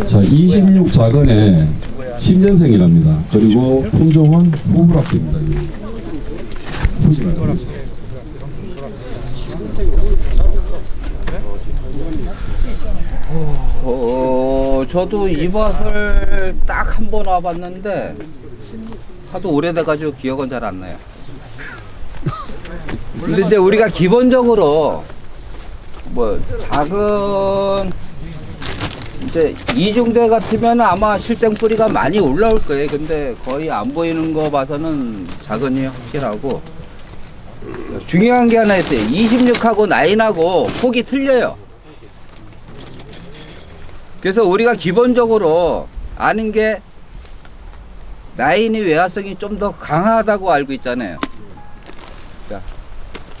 자, 26 작은에 10년생이랍니다. 그리고 품종은 후브락스입니다. 보시면 저도 이 밭을 딱 한 번 와봤는데 하도 오래돼가지고 기억은 잘 안 나요. 근데 이제 우리가 기본적으로 뭐 작은 이제 이중대 같으면 아마 실생 뿌리가 많이 올라올 거예요. 근데 거의 안 보이는 거 봐서는 작은이 확실하고, 중요한 게 하나 있어요. 26하고 9하고 폭이 틀려요. 그래서 우리가 기본적으로 아는 게 9이 외화성이 좀 더 강하다고 알고 있잖아요.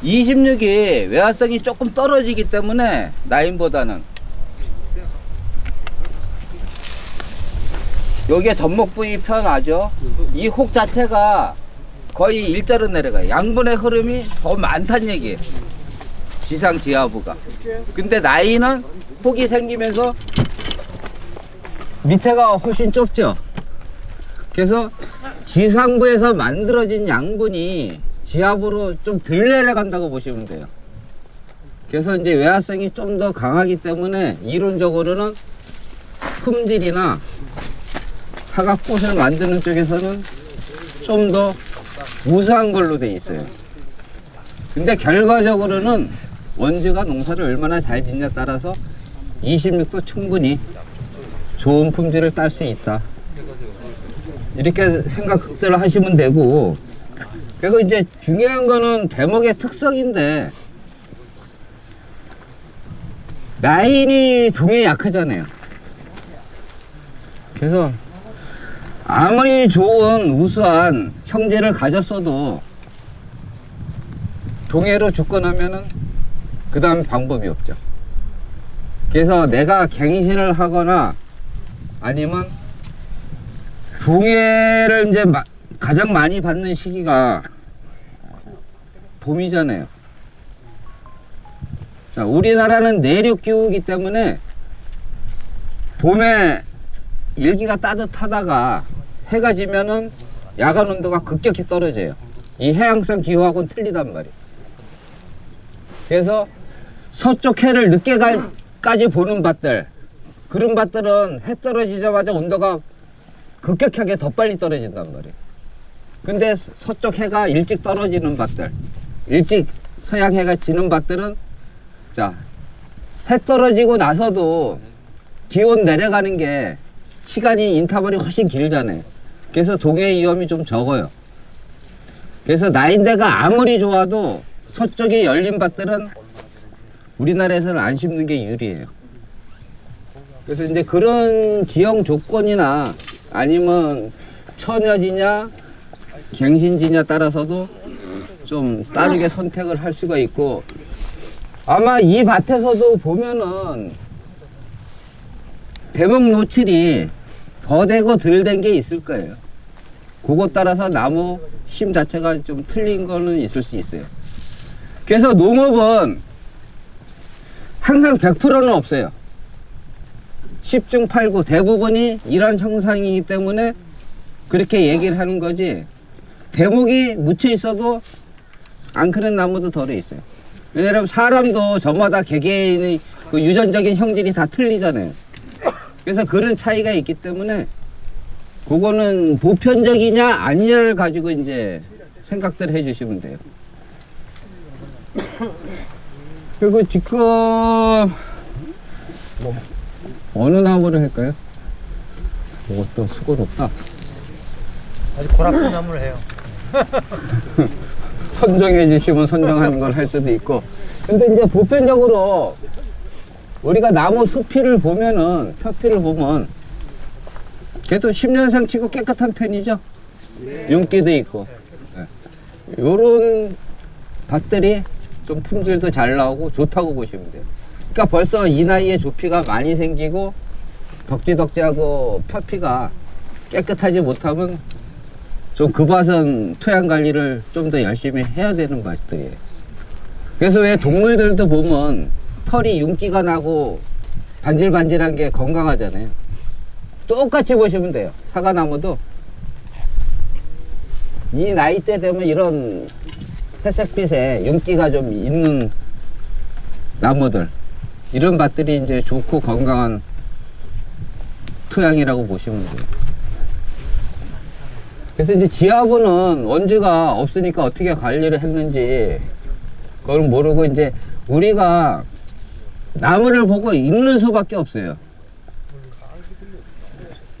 26이 외화성이 조금 떨어지기 때문에 9보다는 여기에 접목 부위 편하죠. 이 혹 자체가 거의 일자로 내려가요. 양분의 흐름이 더 많다는 얘기예요. 지상 지하부가. 근데 9은 혹이 생기면서 밑에가 훨씬 좁죠. 그래서 지상부에서 만들어진 양분이 지하부로 좀 덜 내려간다고 보시면 돼요. 그래서 이제 외화성이 좀 더 강하기 때문에 이론적으로는 품질이나 사각꽃을 만드는 쪽에서는 좀 더 우수한 걸로 돼 있어요. 근데 결과적으로는 원주가 농사를 얼마나 잘 짓냐에 따라서 26도 충분히 좋은 품질을 딸 수 있다. 이렇게 생각들 하시면 되고, 그리고 이제 중요한 거는 대목의 특성인데, 라인이 동에 약하잖아요. 그래서 아무리 좋은 우수한 형제를 가졌어도 동해로 죽거나면은 그 다음 방법이 없죠. 그래서 내가 갱신을 하거나 아니면 동해를 이제 가장 많이 받는 시기가 봄이잖아요. 자, 우리나라는 내륙 기후이기 때문에 봄에 일기가 따뜻하다가 해가 지면은 야간 온도가 급격히 떨어져요. 이 해양성 기후하고는 틀리단 말이에요. 그래서 서쪽 해를 늦게까지 보는 밭들, 그런 밭들은 해 떨어지자마자 온도가 급격하게 더 빨리 떨어진단 말이에요. 근데 서쪽 해가 일찍 떨어지는 밭들, 일찍 서양 해가 지는 밭들은, 자, 해 떨어지고 나서도 기온 내려가는 게 시간이 인터벌이 훨씬 길잖아요. 그래서 동해 위험이 좀 적어요. 그래서 나인대가 아무리 좋아도 서쪽에 열린 밭들은 우리나라에서는 안 심는 게 유리해요. 그래서 이제 그런 지형 조건이나 아니면 처녀지냐 갱신지냐 따라서도 좀 다르게 선택을 할 수가 있고, 아마 이 밭에서도 보면은 대목 노출이 더 되고 덜 된 게 있을 거예요. 그것 따라서 나무 힘 자체가 좀 틀린 거는 있을 수 있어요. 그래서 농업은 항상 100%는 없어요. 10중 8구 대부분이 이런 형상이기 때문에 그렇게 얘기를 하는 거지, 대목이 묻혀 있어도 안 크는 나무도 덜어 있어요. 왜냐면 사람도 저마다 개개인의 그 유전적인 형질이 다 틀리잖아요. 그래서 그런 차이가 있기 때문에 그거는 보편적이냐 아니냐를 가지고 이제 생각들 해주시면 돼요. 그리고 지금 어느 나무를 할까요? 그것도 수고롭다. 아주 고락한 나무를 해요. 선정해 주시면 선정하는 걸 할 수도 있고, 근데 이제 보편적으로 우리가 나무 수피를 보면은, 표피를 보면 그래도 10년생 치고 깨끗한 편이죠. 윤기도 있고. 요런 밭들이 좀 품질도 잘 나오고 좋다고 보시면 돼요. 그러니까 벌써 이 나이에 조피가 많이 생기고 덕지덕지하고 표피가 깨끗하지 못하면 좀 그 밭은 토양 관리를 좀 더 열심히 해야 되는 밭들이에요. 그래서 왜 동물들도 보면 털이 윤기가 나고 반질반질한 게 건강하잖아요. 똑같이 보시면 돼요. 사과나무도 이 나이대 되면 이런 회색빛에 윤기가 좀 있는 나무들, 이런 밭들이 이제 좋고 건강한 토양이라고 보시면 돼요. 그래서 이제 지하부는 원주가 없으니까 어떻게 관리를 했는지 그걸 모르고 이제 우리가 나무를 보고 읽는 수밖에 없어요.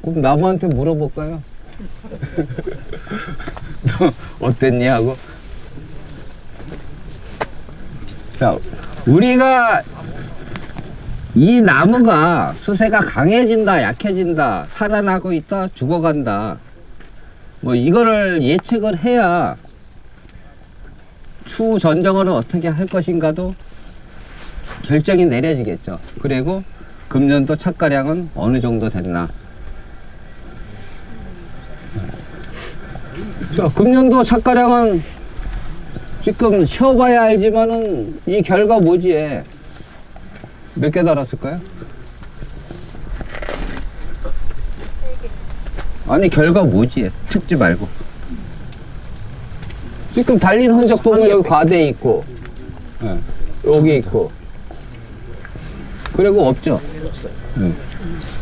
그럼 나무한테 물어볼까요? 너 어땠니? 하고. 자, 우리가 이 나무가 수세가 강해진다, 약해진다, 살아나고 있다, 죽어간다, 뭐 이거를 예측을 해야 추후 전정을 어떻게 할 것인가도 결정이 내려지겠죠. 그리고 금년도 착가량은 어느 정도 됐나. 자, 금년도 착가량은 지금 쉬어봐야 알지만은 이 결과 모지에 몇 개 달았을까요? 아니, 결과 모지에 특지 말고. 지금 달린 흔적 보면 여기 과대에 있고, 네, 여기 있고, 그리고 없죠. 네.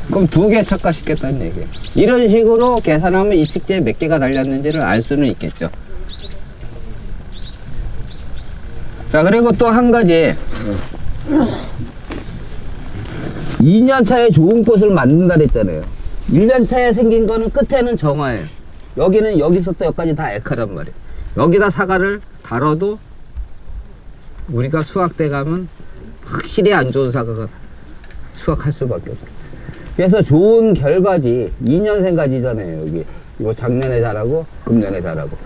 그럼 2개 착가시켰다는 얘기예요. 이런 식으로 계산하면 이 식재에 몇 개가 달렸는지를 알 수는 있겠죠. 자, 그리고 또 한 가지. 2년 차에 좋은 꽃을 만든다 그랬잖아요. 1년 차에 생긴 거는 끝에는 정화예요. 여기는 여기서부터 여기까지 다 에카란 말이에요. 여기다 사과를 달아도 우리가 수확돼 가면 확실히 안 좋은 사과가 수확할 수밖에 없어요. 그래서 좋은 결과지, 2년생 가지잖아요. 여기 이거 작년에 자라고 금년에 자라고,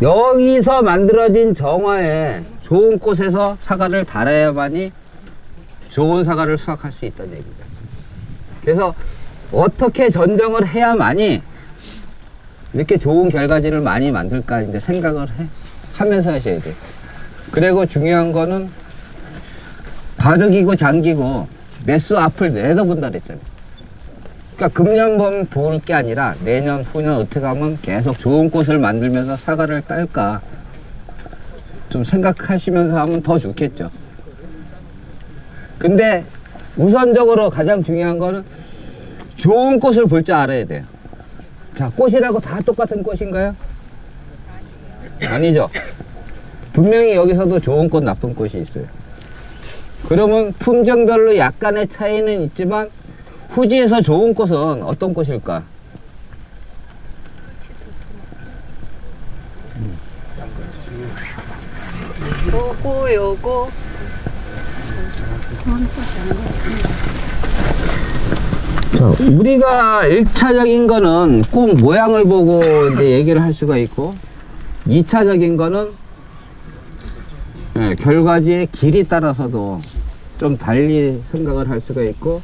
여기서 만들어진 정화에 좋은 꽃에서 사과를 달아야만이 좋은 사과를 수확할 수 있다는 얘기죠. 그래서 어떻게 전정을 해야만이 이렇게 좋은 결과지를 많이 만들까 이제 생각을 하면서 하셔야 돼요. 그리고 중요한 거는 바둑이고 장기고 매수 앞을 내다본다 그랬잖아요. 그러니까 금년 볼 게 아니라 내년 후년 어떻게 하면 계속 좋은 꽃을 만들면서 사과를 딸까 좀 생각하시면서 하면 더 좋겠죠. 근데 우선적으로 가장 중요한 거는 좋은 꽃을 볼 줄 알아야 돼요. 자, 꽃이라고 다 똑같은 꽃인가요? 아니죠. 분명히 여기서도 좋은 꽃, 나쁜 꽃이 있어요. 그러면 품종별로 약간의 차이는 있지만 후지에서 좋은 꽃은 어떤 꽃일까? 요거 자, 우리가 1차적인 거는 꽃 모양을 보고 이제 얘기를 할 수가 있고, 2차적인 거는 결과지의 길이 따라서도 좀 달리 생각을 할 수가 있고,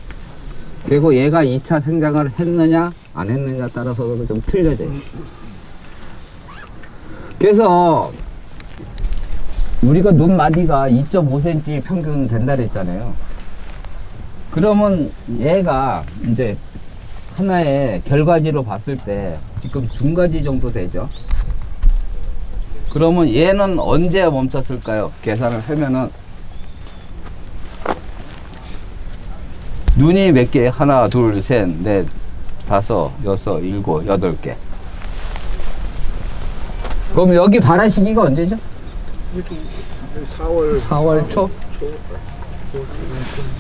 그리고 얘가 2차 생장을 했느냐 안 했느냐 따라서도 좀 틀려져요. 그래서 우리가 눈마디가 2.5cm 평균 된다 그랬잖아요. 그러면 얘가 이제 하나의 결과지로 봤을 때 지금 중가지 정도 되죠. 그러면 얘는 언제 멈췄을까요? 계산을 하면은 눈이 몇 개? 하나, 둘, 셋, 넷, 다섯, 여섯, 일곱, 8개. 그럼 여기 발화 시기가 언제죠? 4월 초?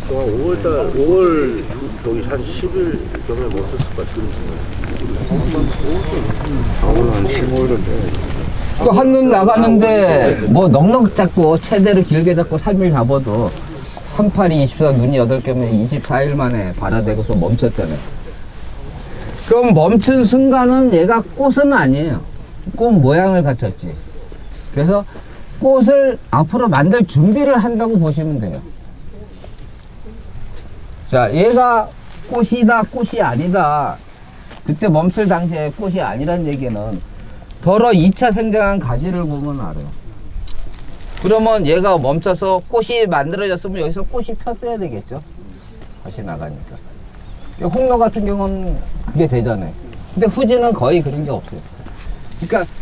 5월달, 5월 저기 한 10일 전에 멈췄을 것 같은데. 4월 한 15일은 돼. 그 한눈 나가는데 뭐 넉넉 잡고 최대로 길게 잡고 3일 잡아도 38이 24 눈이 8개면 24일 만에 발화되고서 멈췄잖아요. 그럼 멈춘 순간은 얘가 꽃은 아니에요. 꽃 모양을 갖췄지. 그래서 꽃을 앞으로 만들 준비를 한다고 보시면 돼요. 자, 얘가 꽃이다, 꽃이 아니다. 그때 멈출 당시에 꽃이 아니란 얘기는 더러 2차 생장한 가지를 보면 알아요. 그러면 얘가 멈춰서 꽃이 만들어졌으면 여기서 꽃이 폈어야 되겠죠. 다시 나가니까. 홍로 같은 경우는 그게 되잖아요. 근데 후지는 거의 그런 게 없어요. 그러니까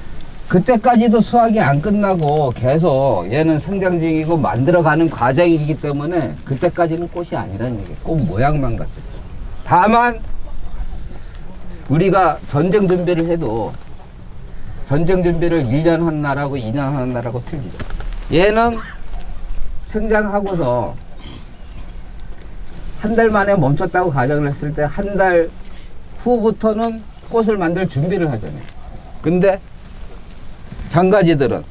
그때까지도 수확이 안 끝나고 계속 얘는 성장 중이고 만들어가는 과정이기 때문에 그때까지는 꽃이 아니라는 얘기예요. 꽃 모양만 같죠. 다만 우리가 전쟁 준비를 해도 전쟁 준비를 1년 한 날하고 2년 하는 날하고 틀리죠. 얘는 성장하고서 한 달 만에 멈췄다고 가정을 했을 때 한 달 후부터는 꽃을 만들 준비를 하잖아요. 근데 장가지들은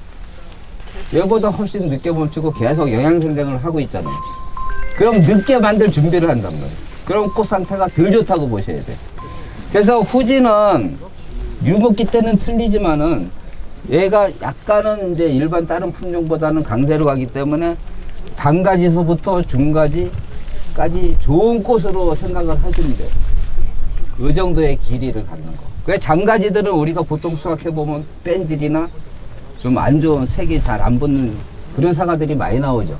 얘보다 훨씬 늦게 멈추고 계속 영양생장을 하고 있잖아요. 그럼 늦게 만들 준비를 한단 말이에요. 그럼 꽃 상태가 덜 좋다고 보셔야 돼요. 그래서 후지는 유목기 때는 틀리지만은 얘가 약간은 이제 일반 다른 품종보다는 강세로 가기 때문에 단가지서부터 중가지까지 좋은 꽃으로 생각을 하시면 돼요. 그 정도의 길이를 갖는 거. 왜 장가지들은 우리가 보통 수확해보면 뺀질이나 좀 안 좋은 색이 잘 안 붙는 그런 사과들이 많이 나오죠.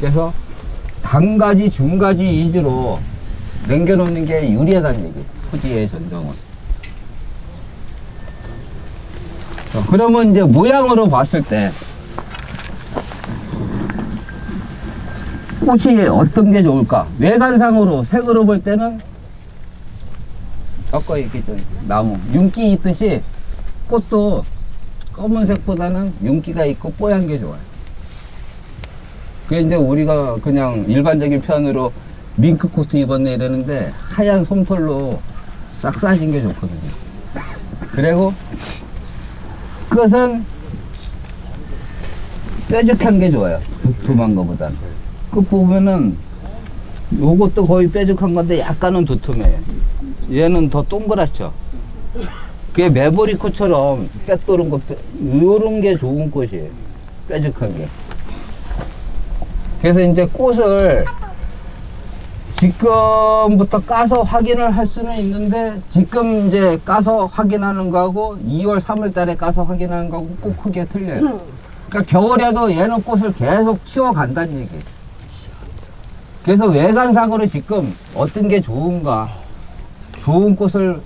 그래서 단가지, 중가지 위주로 남겨놓는 게 유리하다는 얘기예요. 후지의 전종은. 그러면 이제 모양으로 봤을 때 꽃이 어떤 게 좋을까? 외관상으로 색으로 볼 때는 아까 얘기했던 나무 윤기 있듯이 꽃도 검은색보다는 윤기가 있고 뽀얀 게 좋아요. 그게 이제 우리가 그냥 일반적인 표현으로 밍크 코트 입었네 이러는데 하얀 솜털로 싹 싸진 게 좋거든요. 그리고 그것은 뾰족한 게 좋아요. 두툼한 거보다는. 그 보면은 요것도 거의 뾰족한 건데 약간은 두툼해요. 얘는 더 동그랗죠. 그게 메보리코처럼 빽 도는 거, 요런 게 좋은 꽃이에요. 뾰족하게. 그래서 이제 꽃을 지금부터 까서 확인을 할 수는 있는데, 지금 이제 까서 확인하는 거하고 2월, 3월 달에 까서 확인하는 거하고 꼭 크게 틀려요. 그러니까 겨울에도 얘는 꽃을 계속 키워간다는 얘기예요. 그래서 외관상으로 지금 어떤 게 좋은가, 좋은 꽃을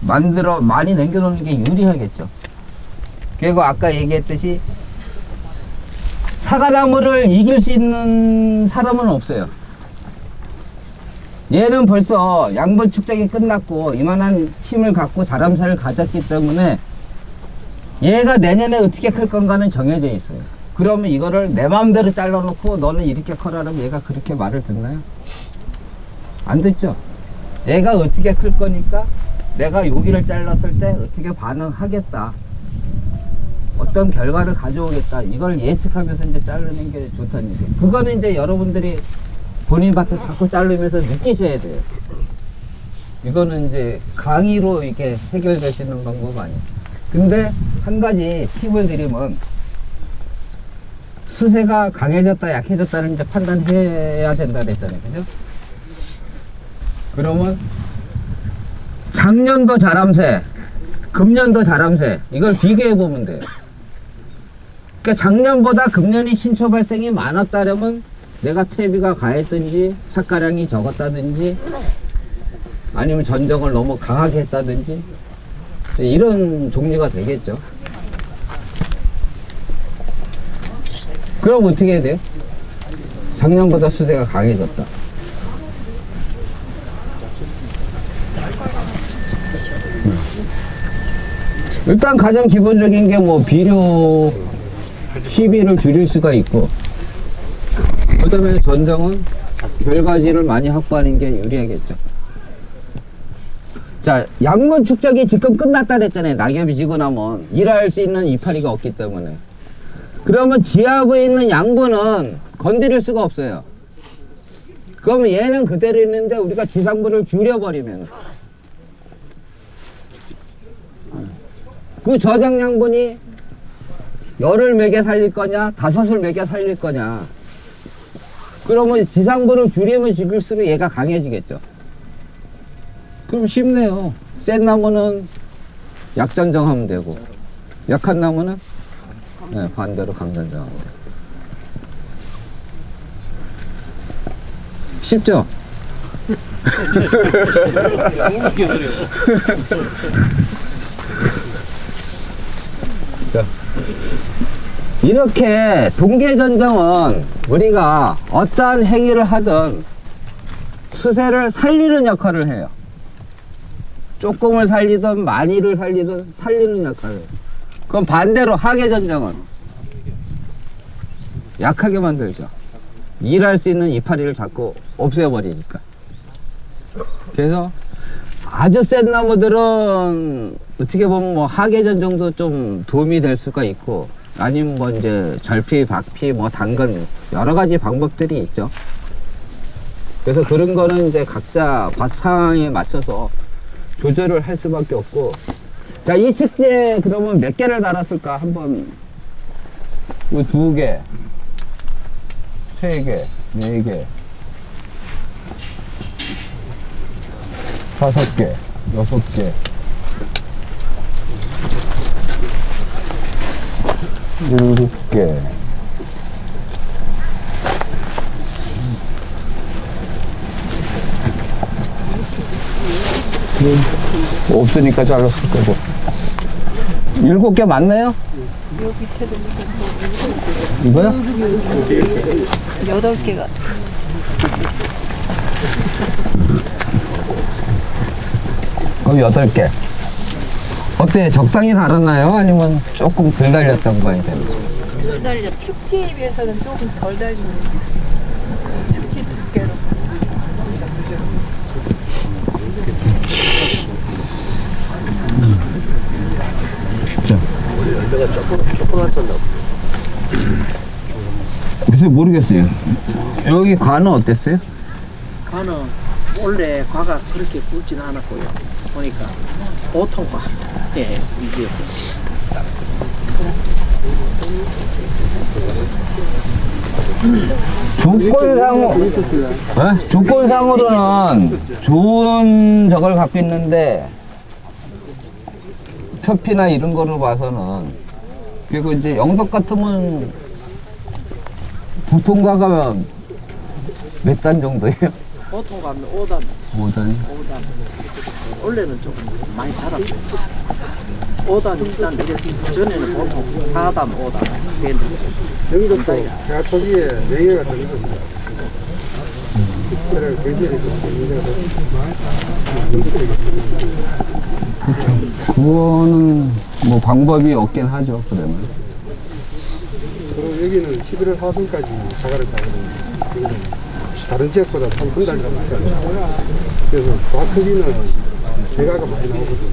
만들어 많이 남겨놓는 게 유리하겠죠. 그리고 아까 얘기했듯이 사과나무를 이길 수 있는 사람은 없어요. 얘는 벌써 양분 축적이 끝났고 이만한 힘을 갖고 자람살을 가졌기 때문에 얘가 내년에 어떻게 클 건가는 정해져 있어요. 그러면 이거를 내 마음대로 잘라놓고 너는 이렇게 커라면 얘가 그렇게 말을 듣나요? 안 듣죠. 얘가 어떻게 클 거니까 내가 여기를 잘랐을 때 어떻게 반응하겠다, 어떤 결과를 가져오겠다, 이걸 예측하면서 이제 자르는 게 좋다는 얘기예요. 그거는 이제 여러분들이 본인 밭을 자꾸 자르면서 느끼셔야 돼요. 이거는 이제 강의로 이렇게 해결될 수 있는 방법 아니에요. 근데 한 가지 팁을 드리면, 수세가 강해졌다 약해졌다는 이제 판단해야 된다 그랬잖아요. 그죠? 그러면 작년도 자람새, 금년도 자람새, 이걸 비교해 보면 돼요. 그러니까 작년보다 금년이 신초 발생이 많았다면 내가 퇴비가 가했든지 착가량이 적었다든지 아니면 전정을 너무 강하게 했다든지 이런 종류가 되겠죠. 그럼 어떻게 해야 돼요? 작년보다 수세가 강해졌다. 일단 가장 기본적인 게 뭐 비료 시비를 줄일 수가 있고, 그 다음에 전정은 결과지를 많이 확보하는 게 유리하겠죠. 자, 양분 축적이 지금 끝났다 그랬잖아요. 낙엽이 지고 나면 일할 수 있는 이파리가 없기 때문에. 그러면 지하부에 있는 양분은 건드릴 수가 없어요. 그러면 얘는 그대로 있는데 우리가 지상부를 줄여버리면 그 저장 양분이 열을 먹여 살릴 거냐, 다섯을 먹여 살릴 거냐. 그러면 지상부를 줄이면 줄일수록 얘가 강해지겠죠. 그럼 쉽네요. 센 나무는 약전정하면 되고, 약한 나무는 네, 반대로 강전장한테. 쉽죠? 자, 이렇게 동계전정은 우리가 어떠한 행위를 하든 수세를 살리는 역할을 해요. 조금을 살리든 많이를 살리든 살리는 역할을 해요. 그럼 반대로 하계전정은 약하게 만들죠. 일할 수 있는 이파리를 자꾸 없애버리니까. 그래서 아주 센 나무들은 어떻게 보면 뭐 하계전정도 좀 도움이 될 수가 있고, 아니면 뭐 이제 절피, 박피, 뭐 당근 여러 가지 방법들이 있죠. 그래서 그런 거는 이제 각자 밭 상황에 맞춰서 조절을 할 수밖에 없고. 자, 이 측지에 그러면 몇 개를 달았을까? 한번, 뭐 2개, 3개, 4개, 5개, 6개, 7개, 없으니까 잘랐을 거고. 7개 맞나요? 이거요? 8개가. 그럼 8개. 어때? 적당히 달았나요? 아니면 조금 덜 달렸던 거에 되는 달려. 축지에 비해서는 조금 덜 달리는. 축지 두께로. 내가 조금 왔었나? 글쎄 모르겠어요. 여기 관은 어땠어요? 과는 원래 과가 그렇게 굵지는 않았고요. 보니까 보통 과. 예, 이게 조건상으로는 좋은 저걸 갖고 있는데, 표피나 이런 거를 봐서는, 그리고 이제 영덕 같으면 보통 과가 몇 단 정도예요? 보통 가면 5단, 5단. 5단. 원래는 조금 많이 자랐어요. 5단, 6단 이랬어요. 전에는 보통 4단, 5단. 여기도 또 제가 초기에 4개가 더 있었어요. 그래, 굉장히 그거는 뭐 방법이 없긴 하죠, 그러면. 그리고 여기는 11월 하순까지 사과를 따거든요. 다른 지역보다 한 달 남았어요. 그래서 과 크기는 대가가 많이 나오거든요.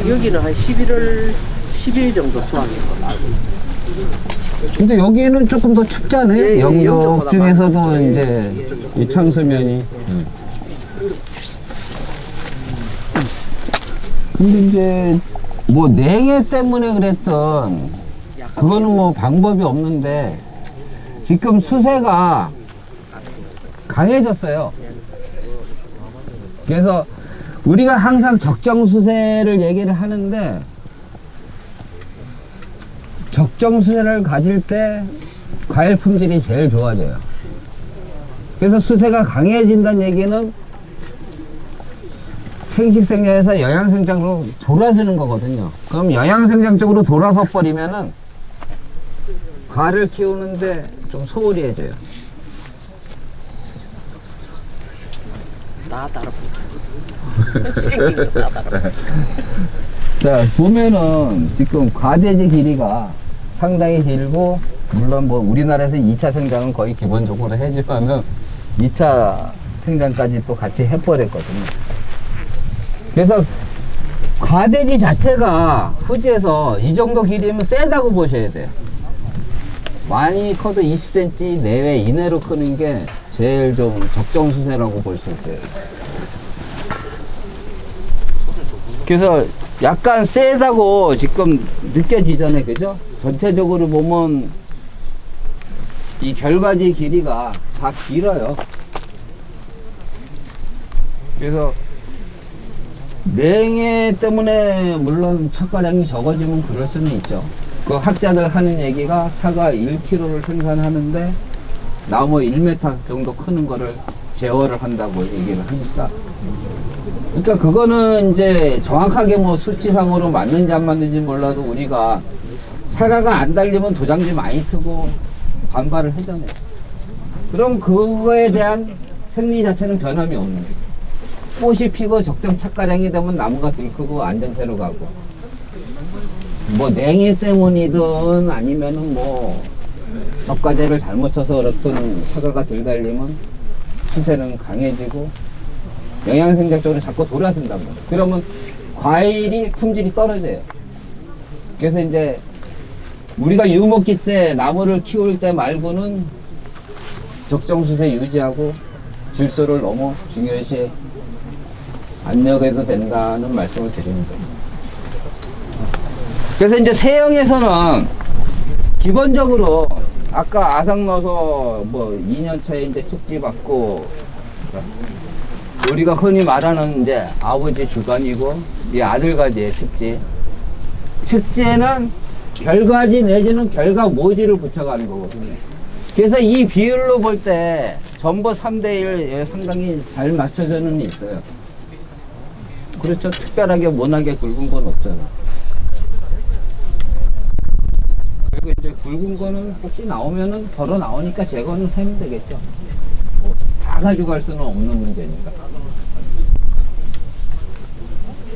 여기는 한 11월 10일 정도 수확인 걸로 알고 있어요. 근데 여기는 조금 더 춥지 않아요? 예, 예, 영역 영적보다 중에서도 많이 이제 이 창수면이. 근데 이제 뭐 냉해 때문에 그랬던, 그거는 뭐 방법이 없는데, 지금 수세가 강해졌어요. 그래서 우리가 항상 적정 수세를 얘기를 하는데, 적정 수세를 가질 때 과일 품질이 제일 좋아져요. 그래서 수세가 강해진다는 얘기는 생식생장에서 영양생장으로 돌아서는 거거든요. 그럼 영양생장 쪽으로 돌아서 버리면은 과를 키우는데 좀 소홀히해져요. 다 다르고. 생긴 거다 다르고. 자, 보면은 지금 과대지 길이가 상당히 길고, 물론 뭐 우리나라에서 2차 생장은 거의 기본적으로 해지만은 2차 생장까지 또 같이 해버렸거든요. 그래서 과대지 자체가 후지에서 이 정도 길이면 세다고 보셔야 돼요. 많이 커도 20cm 내외 이내로 크는 게 제일 좀 적정 수세라고 볼 수 있어요. 그래서 약간 세다고 지금 느껴지잖아요, 그죠? 전체적으로 보면 이 결과지 길이가 다 길어요. 그래서 냉해 때문에 물론 착과량이 적어지면 그럴 수는 있죠. 그 학자들 하는 얘기가 사과 1kg를 생산하는데 나무 1m 정도 크는 거를 제어를 한다고 얘기를 하니까. 그러니까 그거는 이제 정확하게 뭐 수치상으로 맞는지 안 맞는지 몰라도 우리가 사과가 안 달리면 도장지 많이 트고 반발을 하잖아요. 그럼 그거에 대한 생리 자체는 변함이 없는 거예요. 꽃이 피고 적정 착과량이 되면 나무가 들크고 안정세로 가고, 뭐 냉해 때문이든 아니면은 뭐 적과제를 잘못 쳐서 그렇든 사과가 덜 달리면 추세는 강해지고 영양생장적으로 자꾸 돌아선단 말이에요. 그러면 과일이 품질이 떨어져요. 그래서 이제 우리가 유목기 때 나무를 키울 때 말고는 적정 수세 유지하고 질소를 너무 중요시 안 여겨도 된다는 말씀을 드립니다. 그래서 이제 세영에서는 기본적으로 아까 아삭너서 뭐 2년차에 이제 축지 받고 우리가 흔히 말하는 이제 아버지 주관이고 이 아들가지의 축지. 축지에는 결과지 내지는 결과 모지를 붙여가는 거거든요. 그래서 이 비율로 볼 때 전부 3대1에 상당히 잘 맞춰져는 있어요. 그렇죠. 특별하게 모나게 굵은 건 없잖아. 그리고 이제 굵은 거는 혹시 나오면은 덜어 나오니까 제거는 하면 되겠죠. 뭐 다 가져갈 수는 없는 문제니까.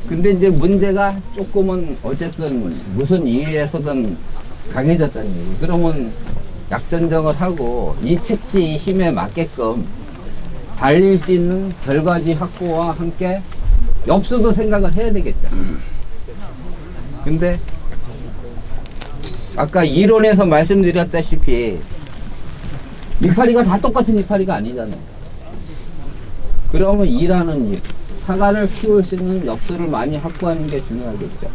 근데 이제 문제가 조금은 어쨌든 무슨 이유에서든 강해졌다는 얘기. 그러면 약전정을 하고 이 측지 힘에 맞게끔 달릴 수 있는 결과지 확보와 함께 엽수도 생각을 해야 되겠죠. 근데 아까 이론에서 말씀드렸다시피 이파리가 다 똑같은 이파리가 아니잖아요. 그러면 일하는 일, 사과를 키울 수 있는 엽수를 많이 확보하는 게 중요하겠죠.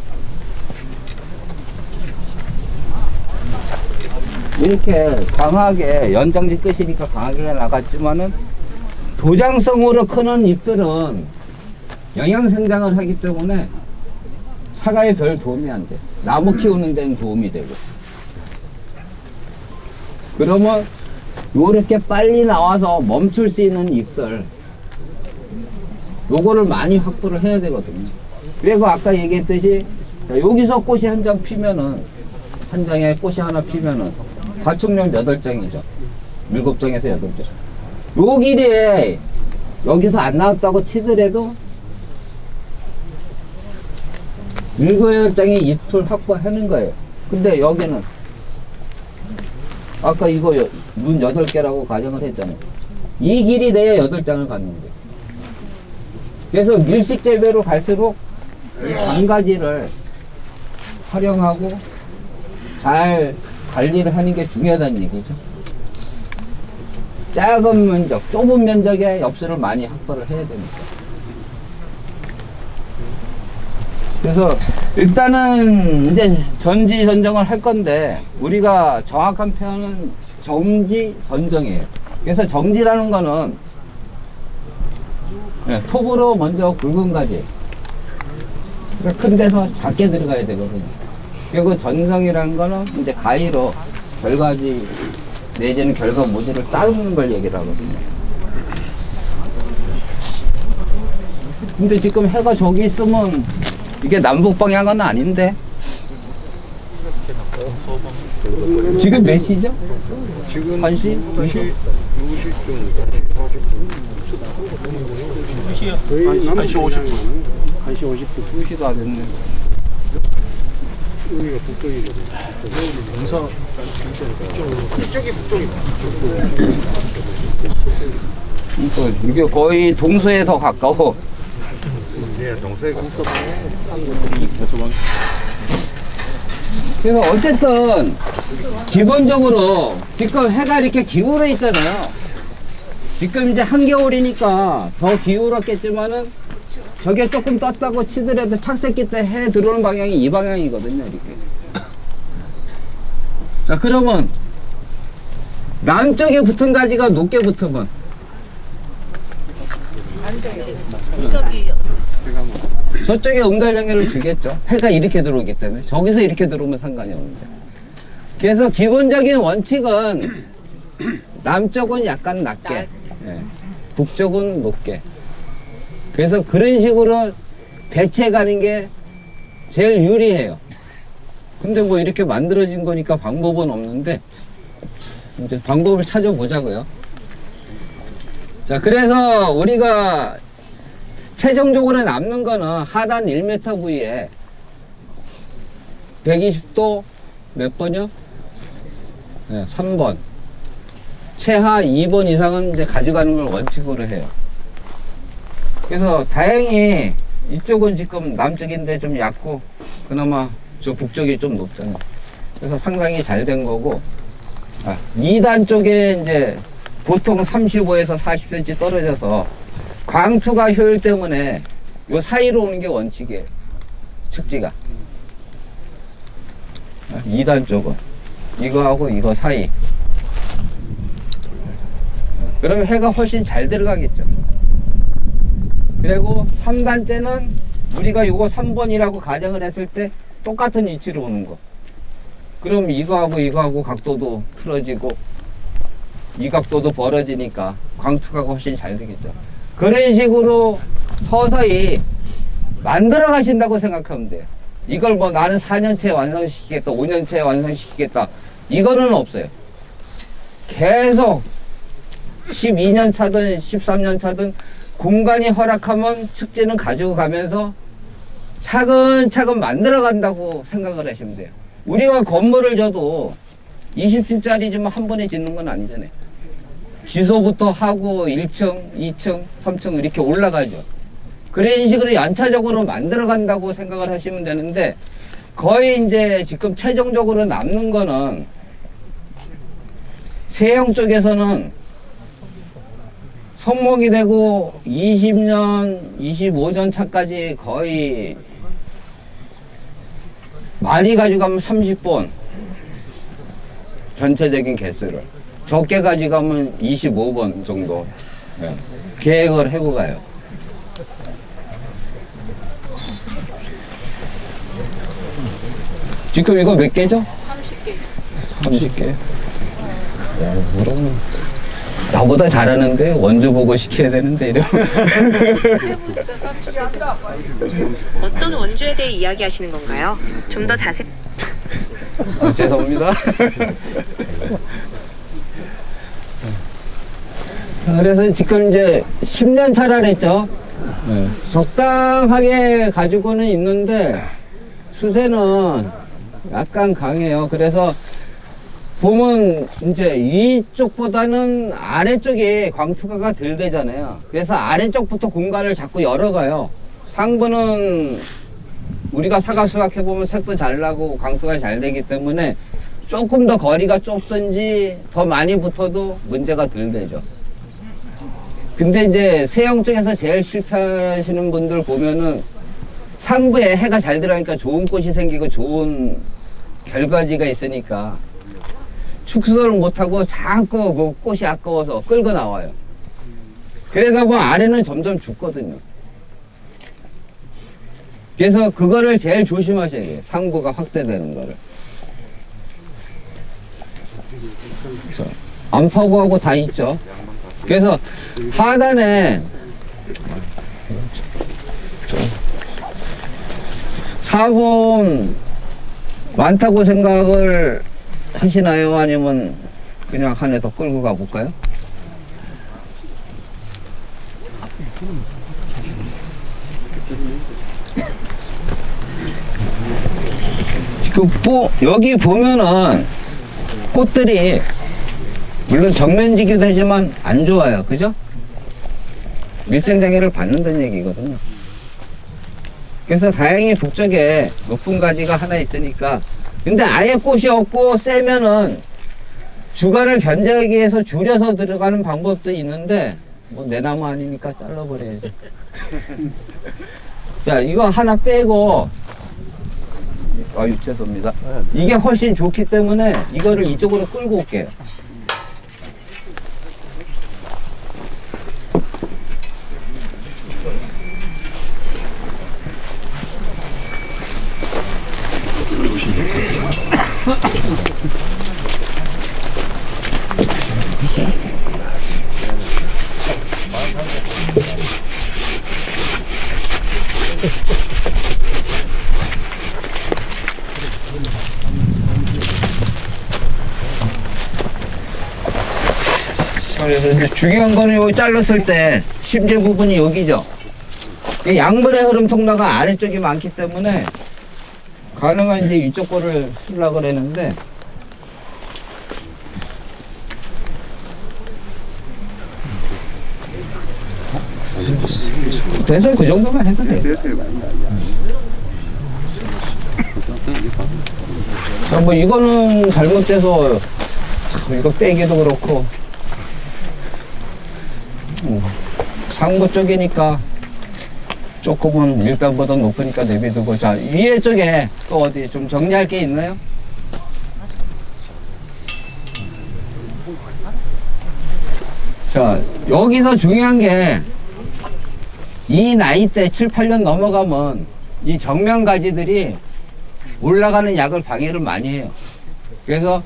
이렇게 강하게 연장지 끝이니까 강하게 나갔지만은 도장성으로 크는 잎들은 영양 생장을 하기 때문에 사과에 별 도움이 안 돼. 나무 키우는 데는 도움이 되고. 그러면 요렇게 빨리 나와서 멈출 수 있는 잎들, 요거를 많이 확보를 해야 되거든요. 그리고 아까 얘기했듯이 자, 여기서 꽃이 한 장 피면은, 한 장에 꽃이 하나 피면은 과충령 8장이죠. 7장에서 8장. 요 길이에 여기서 안 나왔다고 치더라도 7, 8장의 잎을 확보하는 거예요. 근데 여기는 아까 이거 눈 8개라고 가정을 했잖아요. 이 길이 내야 8장을 갖는 거예요. 그래서 밀식 재배로 갈수록 이 반가지를 활용하고 잘 관리를 하는 게 중요하다는 얘기죠. 작은 면적, 좁은 면적에 엽수를 많이 확보를 해야 됩니다. 그래서 일단은 이제 전지전정을 할 건데 우리가 정확한 표현은 정지전정이에요. 그래서 정지라는 거는 톱으로 먼저 굵은 가지, 그러니까 큰 데서 작게 들어가야 되거든요. 그리고 전정이라는 거는 이제 가위로 결과지 내지는 결과 모지를 따르는 걸 얘기를 하거든요. 근데 지금 해가 저기 있으면 이게 남북 방향은 아닌데 지금 몇 시죠? 지금 1시? 2시? 2시요. 거의 1시 50분. 1시 50분, 2시도 안 됐네. 여기가 북쪽이거든요. 동서 이쪽이 북쪽이다. 그러니까 이게 거의 동서에 더 가까워. 예, 동서에 가까워. 그래서 어쨌든 기본적으로 지금 해가 이렇게 기울어 있잖아요. 지금 이제 한겨울이니까 더 기울었겠지만은 저게 조금 떴다고 치더라도 착색기 때 해 들어오는 방향이 이 방향이거든요. 이렇게. 자, 그러면 남쪽에 붙은 가지가 높게 붙으면 저쪽에 음달장애를 주겠죠. 해가 이렇게 들어오기 때문에. 저기서 이렇게 들어오면 상관이 없는데. 그래서 기본적인 원칙은 남쪽은 약간 낮게, 예, 북쪽은 높게. 그래서 그런 식으로 배치해 가는 게 제일 유리해요. 근데 뭐 이렇게 만들어진 거니까 방법은 없는데, 이제 방법을 찾아보자고요. 자, 그래서 우리가 최종적으로 남는 거는 하단 1m 부위에 120도 몇 번이요? 네, 3번. 최하 2번 이상은 이제 가져가는 걸 원칙으로 해요. 그래서 다행히 이쪽은 지금 남쪽인데 좀 얕고, 그나마 저 북쪽이 좀 높잖아요. 그래서 상당히 잘 된 거고, 2단 쪽에 이제 보통 35에서 40cm 떨어져서 광투가 효율 때문에 요 사이로 오는 게 원칙이에요. 측지가. 2단 쪽은. 이거하고 이거 사이. 그러면 해가 훨씬 잘 들어가겠죠. 그리고 3단째는 우리가 요거 3번이라고 가정을 했을 때 똑같은 위치로 오는 거. 그럼 이거하고 각도도 틀어지고 이 각도도 벌어지니까 광투가 훨씬 잘 되겠죠. 그런 식으로 서서히 만들어 가신다고 생각하면 돼요. 이걸 뭐 나는 4년치에 완성시키겠다, 5년치에 완성시키겠다, 이거는 없어요. 계속 12년 차든 13년 차든 공간이 허락하면 측지는 가지고 가면서 차근차근 만들어 간다고 생각을 하시면 돼요. 우리가 건물을 져도 20층짜리지만 한 번에 짓는 건 아니잖아요. 지소부터 하고 1층, 2층, 3층 이렇게 올라가죠. 그런 식으로 연차적으로 만들어 간다고 생각을 하시면 되는데, 거의 이제 지금 최종적으로 남는 거는 세형 쪽에서는 성목이 되고 20년, 25년 차까지 거의 많이 가져가면 30번 전체적인 개수를, 적게 가져가면 25번 정도, 네, 계획을 해고 가요. 지금 이거 몇 개죠? 30개. 30개. 그럼 나보다 잘하는데 원주 보고 시켜야 되는데 이러면. 해보니까 30개. 어떤 원주에 대해 이야기하시는 건가요? 좀 더 자세히. 죄송합니다. 그래서 지금 이제 10년 차라 그랬죠. 네. 적당하게 가지고는 있는데 수세는 약간 강해요. 그래서 보면 이제 위쪽보다는 아래쪽에 광투가가 덜 되잖아요. 그래서 아래쪽부터 공간을 자꾸 열어가요. 상부는 우리가 사각 수확해보면 색도 잘 나고 광투가 잘 되기 때문에 조금 더 거리가 좁든지 더 많이 붙어도 문제가 덜 되죠. 근데 이제 세형 쪽에서 제일 실패하시는 분들 보면은 상부에 해가 잘 들어가니까 좋은 꽃이 생기고 좋은 결과지가 있으니까 축소를 못하고 자꾸 그 꽃이 아까워서 끌고 나와요. 그러다 보면 아래는 점점 죽거든요. 그래서 그거를 제일 조심하셔야 돼요. 상부가 확대되는 거를. 안파구하고 다 있죠. 그래서 하단에 4번 많다고 생각을 하시나요? 아니면 그냥 한 해 더 끌고 가볼까요? 지금 여기 보면은 꽃들이 물론 정면지기도 하지만 안 좋아요. 그죠? 밀생장애를 받는다는 얘기거든요. 그래서 다행히 북쪽에 높은 가지가 하나 있으니까. 근데 아예 꽃이 없고 세면은 주간을 견제하기 위해서 줄여서 들어가는 방법도 있는데 뭐 내 나무 아니니까 잘라버려야죠. 자, 이거 하나 빼고, 죄송합니다. 이게 훨씬 좋기 때문에 이거를 이쪽으로 끌고 올게요. 그래서 이제 중요한 거는 여기 잘랐을 때 심재 부분이 여기죠. 이 양분의 흐름 통로가 아래쪽이 많기 때문에 가능한 이제 이쪽 거를 쓰려고 그랬는데 돼서 그 정도만 해도 돼요. 자, 뭐 이거는 잘못돼서 이거 빼기도 그렇고 상부 쪽이니까 조금은 일단보다 높으니까 내비두고. 자, 위에 쪽에 또 어디 좀 정리할 게 있나요? 자, 여기서 중요한 게 이 나이 때 7, 8년 넘어가면 이 정면 가지들이 올라가는 약을 방해를 많이 해요. 그래서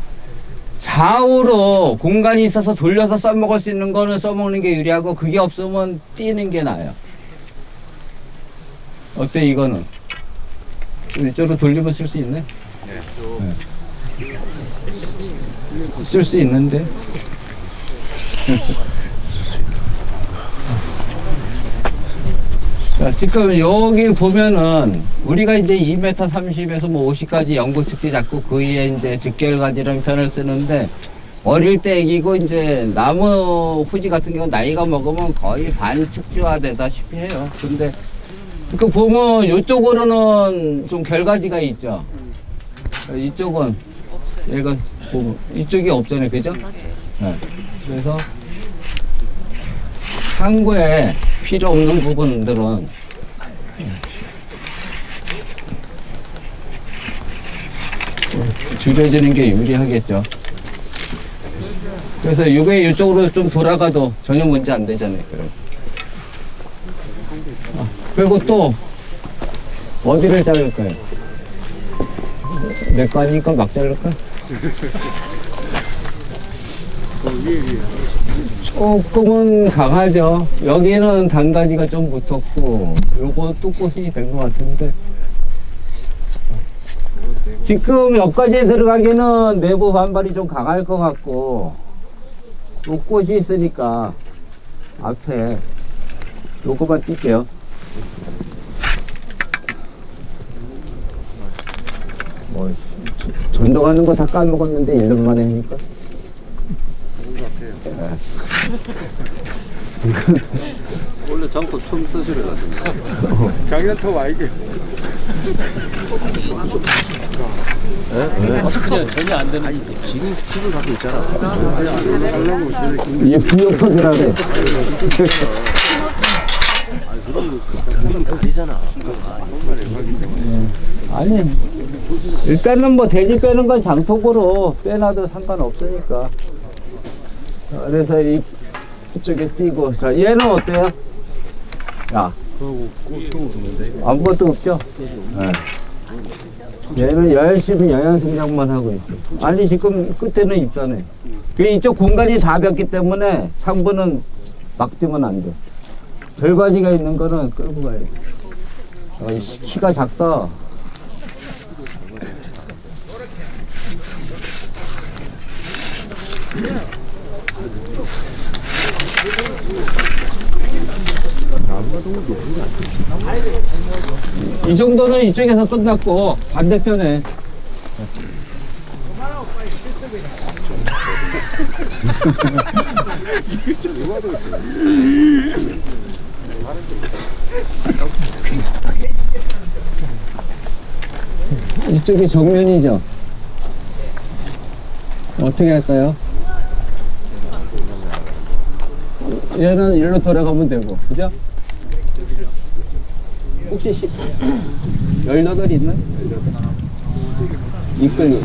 좌우로 공간이 있어서 돌려서 써먹을 수 있는 거는 써먹는 게 유리하고, 그게 없으면 뛰는 게 나아요. 어때 이거는? 이쪽으로 돌리면 쓸 수 있네? 네. 쓸 수 있는데? 자, 지금 여기 보면은 우리가 이제 2m 30에서 뭐 50까지 연구측지 잡고 그 위에 이제 직결가지라는 표현을 쓰는데, 어릴 때 애기고 이제 나무 후지 같은 경우 나이가 먹으면 거의 반측지화 되다시피 해요. 근데 그 보면 이쪽으로는 좀 결가지가 있죠. 이쪽은 얘가 보면 이쪽이 없잖아요, 그죠? 네. 그래서 상부에 필요 없는 부분들은 줄여주는 게 유리하겠죠. 그래서 이게 이쪽으로 좀 돌아가도 전혀 문제 안 되잖아요. 그리고 또 어디를 자를까요? 내 거 아니니까 막 자를까? 조금은 강하죠. 여기는 단가지가 좀 붙었고, 요거 뚜꽃이 된 것 같은데, 지금 여기까지 들어가기는 내부 반발이 좀 강할 것 같고, 요 꽃이 있으니까 앞에 요거만 뛸게요. 뭐 전동하는 거 다 까먹었는데 1년 만에 하니까. 원래 장터 처음 쓰시려 가지고. 작년 더 와이게. 그냥 전혀 안 되는. 지금 집을 갖고 있잖아. 이게 부역터지라 그래. 그건 다르잖아. 아니, 일단은 뭐 돼지 빼는 건 장독으로 빼놔도 상관없으니까. 그래서 이쪽에 띄고. 자, 얘는 어때요? 야, 아무것도 없죠? 네. 얘는 열심히 영양생장만 하고 있어. 아니, 지금 끝에는 있잖아요. 이쪽 공간이 다 벽기 때문에 상부는 막 뛰면 안 돼. 결과지가 있는 거는 끌고 가야 돼. 키가 작다. 이 정도는 이쪽에서 끝났고, 반대편에 이쪽이 정면이죠. 어떻게 할까요? 얘는 일로 돌아가면 되고, 그죠? 혹시 18 있나? 이끌리.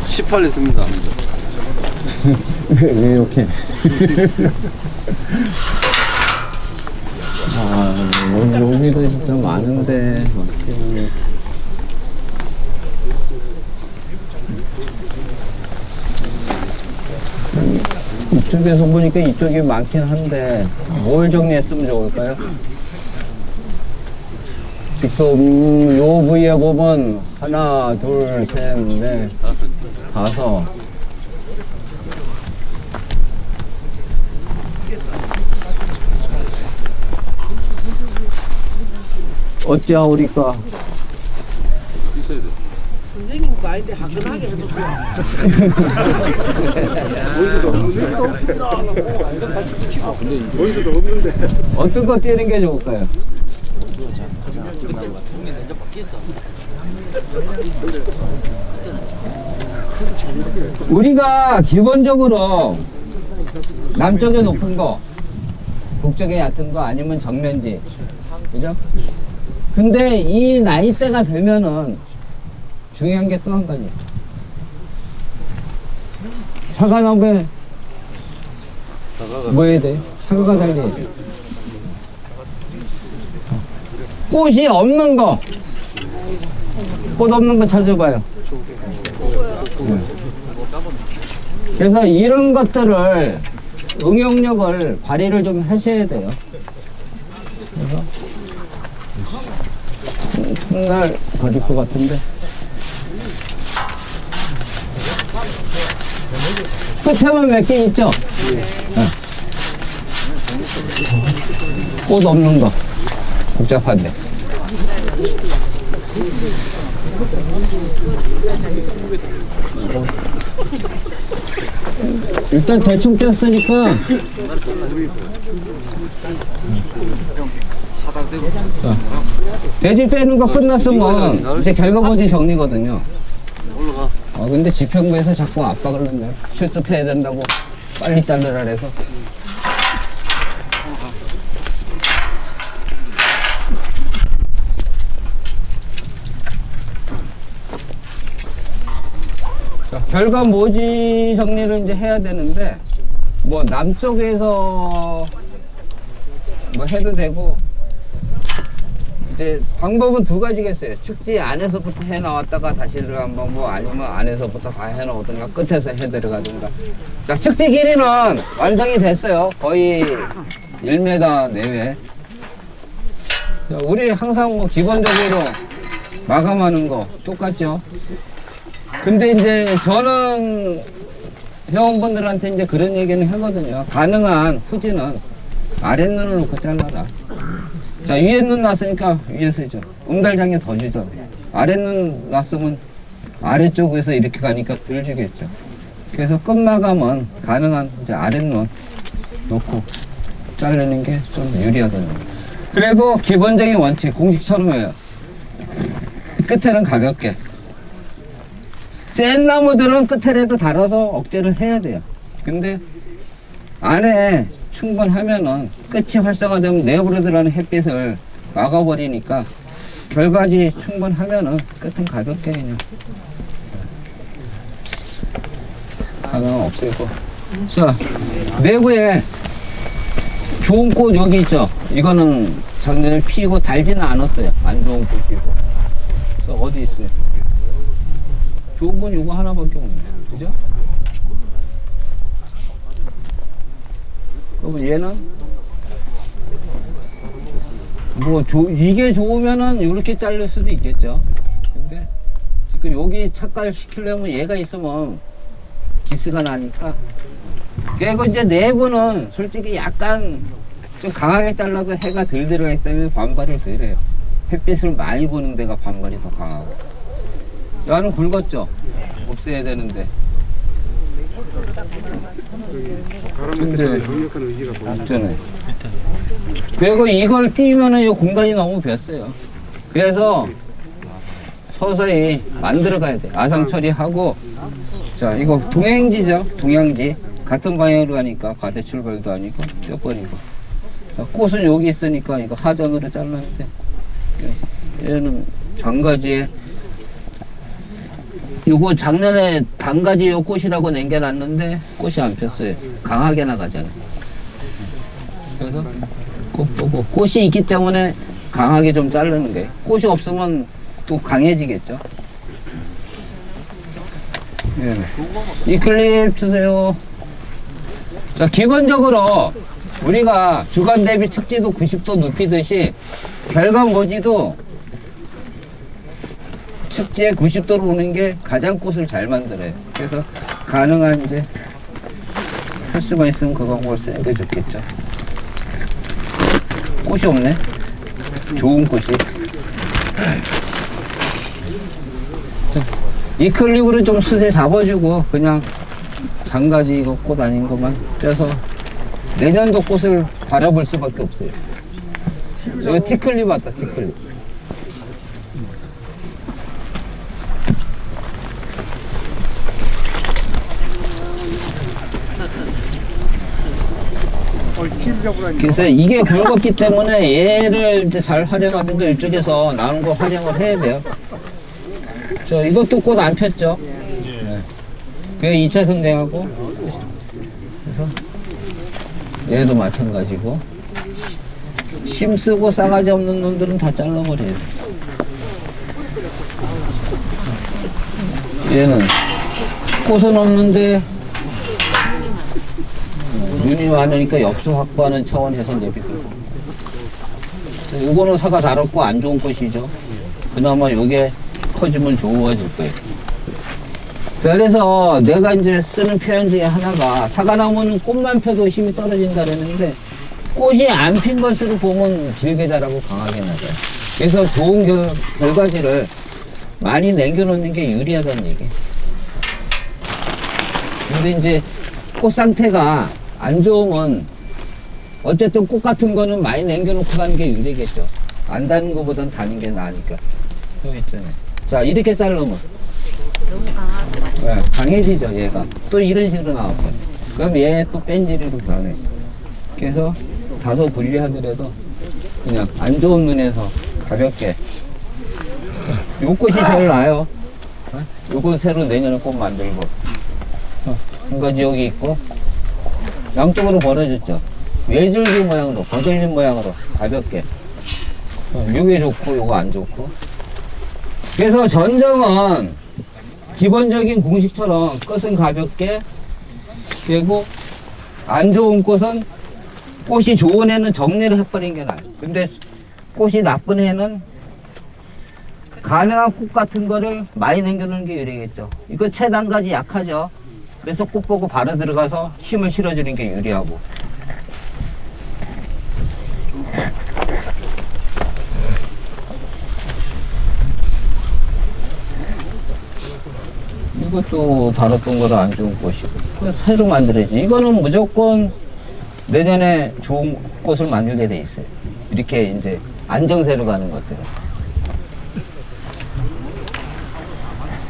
18 있습니다. 왜 이렇게? 여기도 진짜 많은데 어떻게 보면. 이쪽에서 보니까 이쪽이 많긴 한데 뭘 정리했으면 좋을까요? 지금 요 부위에 보면 하나, 둘, 셋, 넷, 다섯. 어찌하오리까? 선생님 말대 화끈하게 해놓고 원수도 없는데. 어떤 거 띄는 게 좋을까요? 우리가 기본적으로 남쪽에 높은 거, 북쪽에 얕은 거 아니면 정면지, 그죠? 근데 이 나이대가 되면은 중요한 게 또 한 가지. 사과나무에 뭐 해야 돼? 사과가 달려야 돼. 꽃이 없는 거, 꽃 없는 거 찾아봐요. 그래서 이런 것들을 응용력을 발휘를 좀 하셔야 돼요. 그래서 첫날 버릴 것 같은데. 끝에만 몇 개 있죠? 네. 꽃 없는 거. 복잡한데. 일단 대충 뗐으니까 돼지 빼는 거 끝났으면 이제 결과보지 정리거든요. 근데 지평부에서 자꾸 압박을 넣네요. 실습해야 된다고 빨리 자르라 그래서. 자, 결과 모지 정리를 이제 해야 되는데, 뭐 남쪽에서 뭐 해도 되고, 이제 방법은 두 가지겠어요. 축지 안에서부터 해 나왔다가 다시 들어간 방법, 아니면 안에서부터 다 해 나오든가 끝에서 해 들어가든가. 자, 축지 길이는 완성이 됐어요. 거의 1m 내외. 자, 우리 항상 뭐 기본적으로 마감하는 거 똑같죠. 근데 이제 저는 회원분들한테 이제 그런 얘기는 하거든요. 가능한 후지는 아랫눈을 놓고 잘라라. 자, 위에 눈 났으니까 위에서 죠. 음달장에 더 주죠. 아랫눈 났으면 아래쪽에서 이렇게 가니까 덜 주겠죠. 그래서 끝마감은 가능한 이제 아랫눈 놓고 자르는 게 좀 유리하거든요. 그리고 기본적인 원칙, 공식처럼 해요. 끝에는 가볍게. 센 나무들은 끝에라도 달아서 억제를 해야 돼요. 근데 안에 충분하면은 끝이 활성화되면 내부로 들어가는 햇빛을 막아버리니까 결과지 충분하면은 끝은 가볍게 그냥 하나 없애고. 자, 내부에 좋은 꽃 여기 있죠. 이거는 작년에 피고 달지는 않았어요. 안 좋은 꽃이고. 그래서 어디 있어요? 좋은 건 이거 하나밖에 없네. 그죠? 그러면 얘는 뭐 이게 좋으면은 이렇게 자를 수도 있겠죠. 근데 지금 여기 착갈 시키려면 얘가 있으면 기스가 나니까. 그리고 이제 내부는 솔직히 약간 좀 강하게 잘라도 해가 덜 들어가기 때문에 반발을 덜 해요. 햇빛을 많이 보는 데가 반발이 더 강하고. 야는 굵었죠? 없애야 되는데. 근데 강력한 의지가 보이죠. 없잖아요. 그리고 이걸 띄우면은 이 공간이 너무 뱄어요. 그래서 서서히 만들어 가야 돼. 아상 처리하고. 자, 이거 동행지죠? 동양지. 같은 방향으로 가니까 가대 출발도 아니고 뼈버리고. 자, 꽃은 여기 있으니까 이거 하전으로 잘랐는데 얘는 장가지에 요거 작년에 단가지 요 꽃이라고 남겨놨는데 꽃이 안 폈어요. 강하게 나가잖아요. 그래서 꽃 보고 꽃이 있기 때문에 강하게 좀 자르는 게. 꽃이 없으면 또 강해지겠죠. 이 클립 주세요. 자, 기본적으로 우리가 주간 대비 측지도 90도 눕히듯이 결과 모지도 측지에 90도로 오는 게 가장 꽃을 잘 만들어요. 그래서 가능한 이제 할 수만 있으면 그 방법을 쓰는 게 좋겠죠. 꽃이 없네. 좋은 꽃이. 이 클립으로 좀 수세 잡아주고 그냥 장가지 이거 꽃 아닌 것만 떼서 내년도 꽃을 바라볼 수밖에 없어요. 여기 티클립 왔다, 티클립. 그래서 이게 굵었기 때문에 얘를 이제 잘 활용하든가 이쪽에서 나오는 거 활용을 해야 돼요. 저 이것도 꽃 안 폈죠? 네. 그게 2차 성장하고, 그래서 얘도 마찬가지고, 힘쓰고 싸가지 없는 놈들은 다 잘라버려야 돼. 얘는 꽃은 없는데 눈이 많으니까 엽수 확보하는 차원에서 내비두고, 요거는 사과 다뤘고 안 좋은 꽃이죠. 그나마 요게 커지면 좋아질 거예요. 그래서 내가 이제 쓰는 표현 중에 하나가 사과나무는 꽃만 펴도 힘이 떨어진다 그랬는데 꽃이 안 핀 것으로 보면 길게 자라고 강하게 나가요. 그래서 좋은 결과지를 많이 남겨놓는 게 유리하다는 얘기. 근데 이제 꽃 상태가 안 좋으면 어쨌든 꽃 같은 거는 많이 남겨놓고 가는 게 유리겠죠. 안 다는 것보단 다는 게 나으니까. 여기 있잖아요. 자, 이렇게 자르면 네, 강해지죠, 얘가. 또 이런 식으로 나왔어요. 그럼 얘 또 뺀지리로 변해. 그래서 다소 불리하더라도 그냥 안 좋은 눈에서 가볍게. 요 꽃이 제일 나아요. 요거 새로 내년에 꽃 만들고. 한 가지 여기 있고, 양쪽으로 벌어졌죠. 외줄기 모양으로, 거슬린 모양으로 가볍게. 요게 좋고, 요거 안 좋고. 그래서 전정은 기본적인 공식처럼 꽃은 가볍게, 그리고 안 좋은 꽃은 꽃이 좋은 애는 정리를 해버리는 게 나아요. 근데 꽃이 나쁜 애는 가능한 꽃 같은 거를 많이 남겨놓는 게 유리겠죠. 이거 채단까지 약하죠. 그래서 꽃 보고 바로 들어가서 힘을 실어주는 게 유리하고. 이것도 다뤘던 거라 안 좋은 꽃이고. 그냥 새로 만들어야지. 이거는 무조건 내년에 좋은 꽃을 만들게 돼 있어요. 이렇게 이제 안정세로 가는 것들은.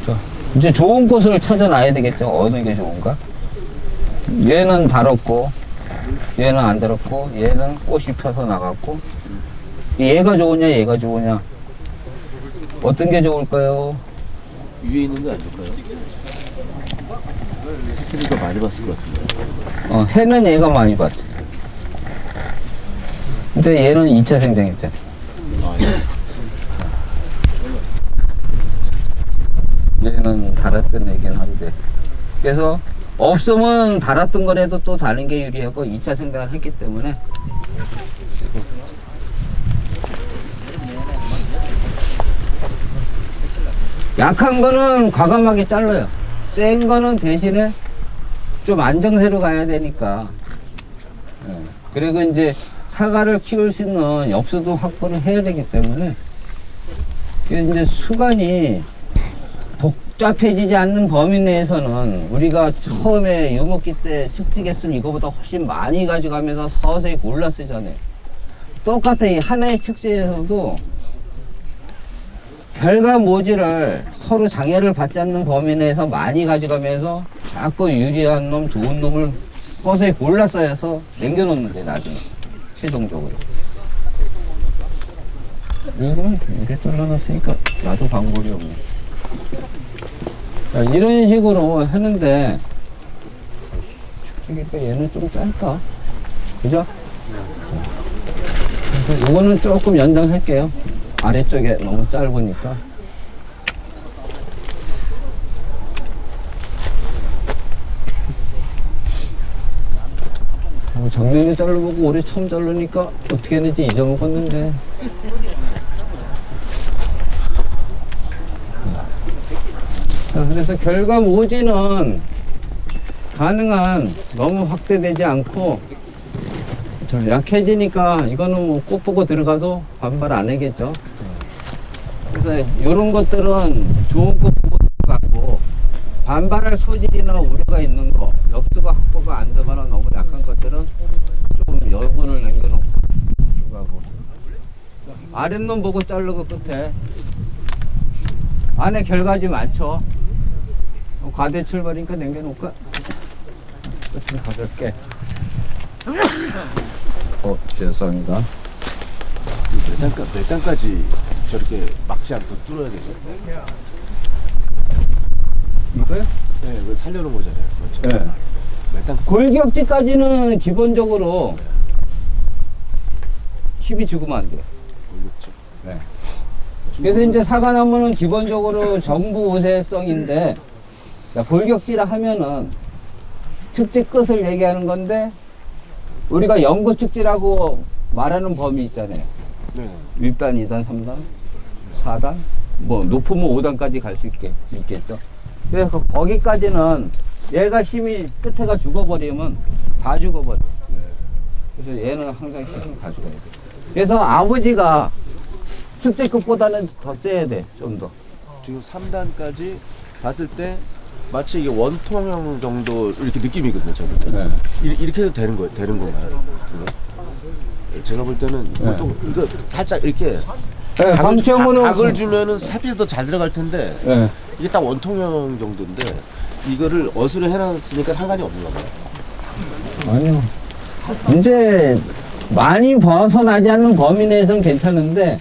자, 이제 좋은 꽃을 찾아놔야 되겠죠. 어느 게 좋은가? 얘는 다뤘고, 얘는 안 다뤘고, 얘는 꽃이 펴서 나갔고, 얘가 좋으냐, 얘가 좋으냐? 어떤 게 좋을까요? 위에 있는 게 안 좋을까요? 그러니까 많이 봤을 것 같은데. 해는 얘가 많이 봤어. 근데 얘는 2차 생장했잖아. 얘는 달았던 애긴 한데. 그래서 없으면 달았던 거라도 또 다른 게 유리하고 2차 생장을 했기 때문에. 약한 거는 과감하게 잘라요. 센 거는 대신에 좀 안정세로 가야 되니까. 그리고 이제 사과를 키울 수 있는 엽수도 확보를 해야 되기 때문에 이제 수간이 복잡해지지 않는 범위 내에서는 우리가 처음에 유목기 때 측지 개수를 이거보다 훨씬 많이 가져가면서 서서히 골라 쓰잖아요. 똑같아. 이 하나의 측지에서도 결과 모지를 서로 장애를 받지 않는 범위 내에서 많이 가져가면서 자꾸 유리한 놈, 좋은 놈을 서서히 골라 써서 남겨놓는데 나중에 최종적으로. 이건 이렇게 잘라놨으니까 나도 방법이 없네. 자, 이런 식으로 하는데 그러니까 얘는 좀 짧다, 그죠? 그래서 요거는 조금 연장할게요. 아래쪽에 너무 짧으니까. 작년에 잘라보고 올해 처음 자르니까 어떻게 했는지 잊어먹었는데. 자, 그래서 결과 모지는 가능한 너무 확대되지 않고 자, 약해지니까 이거는 뭐 꼭 보고 들어가도 반발 안 하겠죠. 그래서 이런 것들은 좋은 거 보고 들어가고 반발할 소질이나 우려가 있는 거, 역수가 확보가 안 되거나 너무 약한 것들은 좀 여분을 남겨놓고 들어가고 아랫놈 보고 자르고 끝에 안에 결과지 많죠. 과대 출발이니까 남겨놓을까? 끝은 가볍게. 죄송합니다. 몇 단까지 저렇게 막지 않고 뚫어야 되죠? 이거요? 네, 그걸 살려놓은 거잖아요. 그렇죠? 네. 몇 단? 골격지까지는 기본적으로 힘이 죽으면 안 돼요. 골격지. 네. 그래서 이제 사과나무는 기본적으로 정부 우세성인데 골격지라 하면은 축지 끝을 얘기하는 건데 우리가 연구 축지라고 말하는 범위 있잖아요. 네. 1단, 2단, 3단, 4단, 뭐 높으면 5단까지 갈 수 있겠죠. 그래서 거기까지는 얘가 힘이 끝에가 죽어버리면 다 죽어버려요. 그래서 얘는 항상 힘을 가져가야 돼. 그래서 아버지가 축제 끝보다는 더 세야 돼, 좀 더. 지금 3단까지 봤을 때 마치 이게 원통형 정도 이렇게 느낌이거든요, 저는. 네. 이렇게 해도 되는 건가요? 제가 볼 때는 보통 이거 살짝 이렇게 네, 방청으로 각을 주면은 삽이 더 잘 들어갈 텐데 네. 이게 딱 원통형 정도인데 이거를 어수로 해놨으니까 상관이 없는가 봐요. 아니요. 이제 많이 벗어나지 않는 범위 내에서는 괜찮은데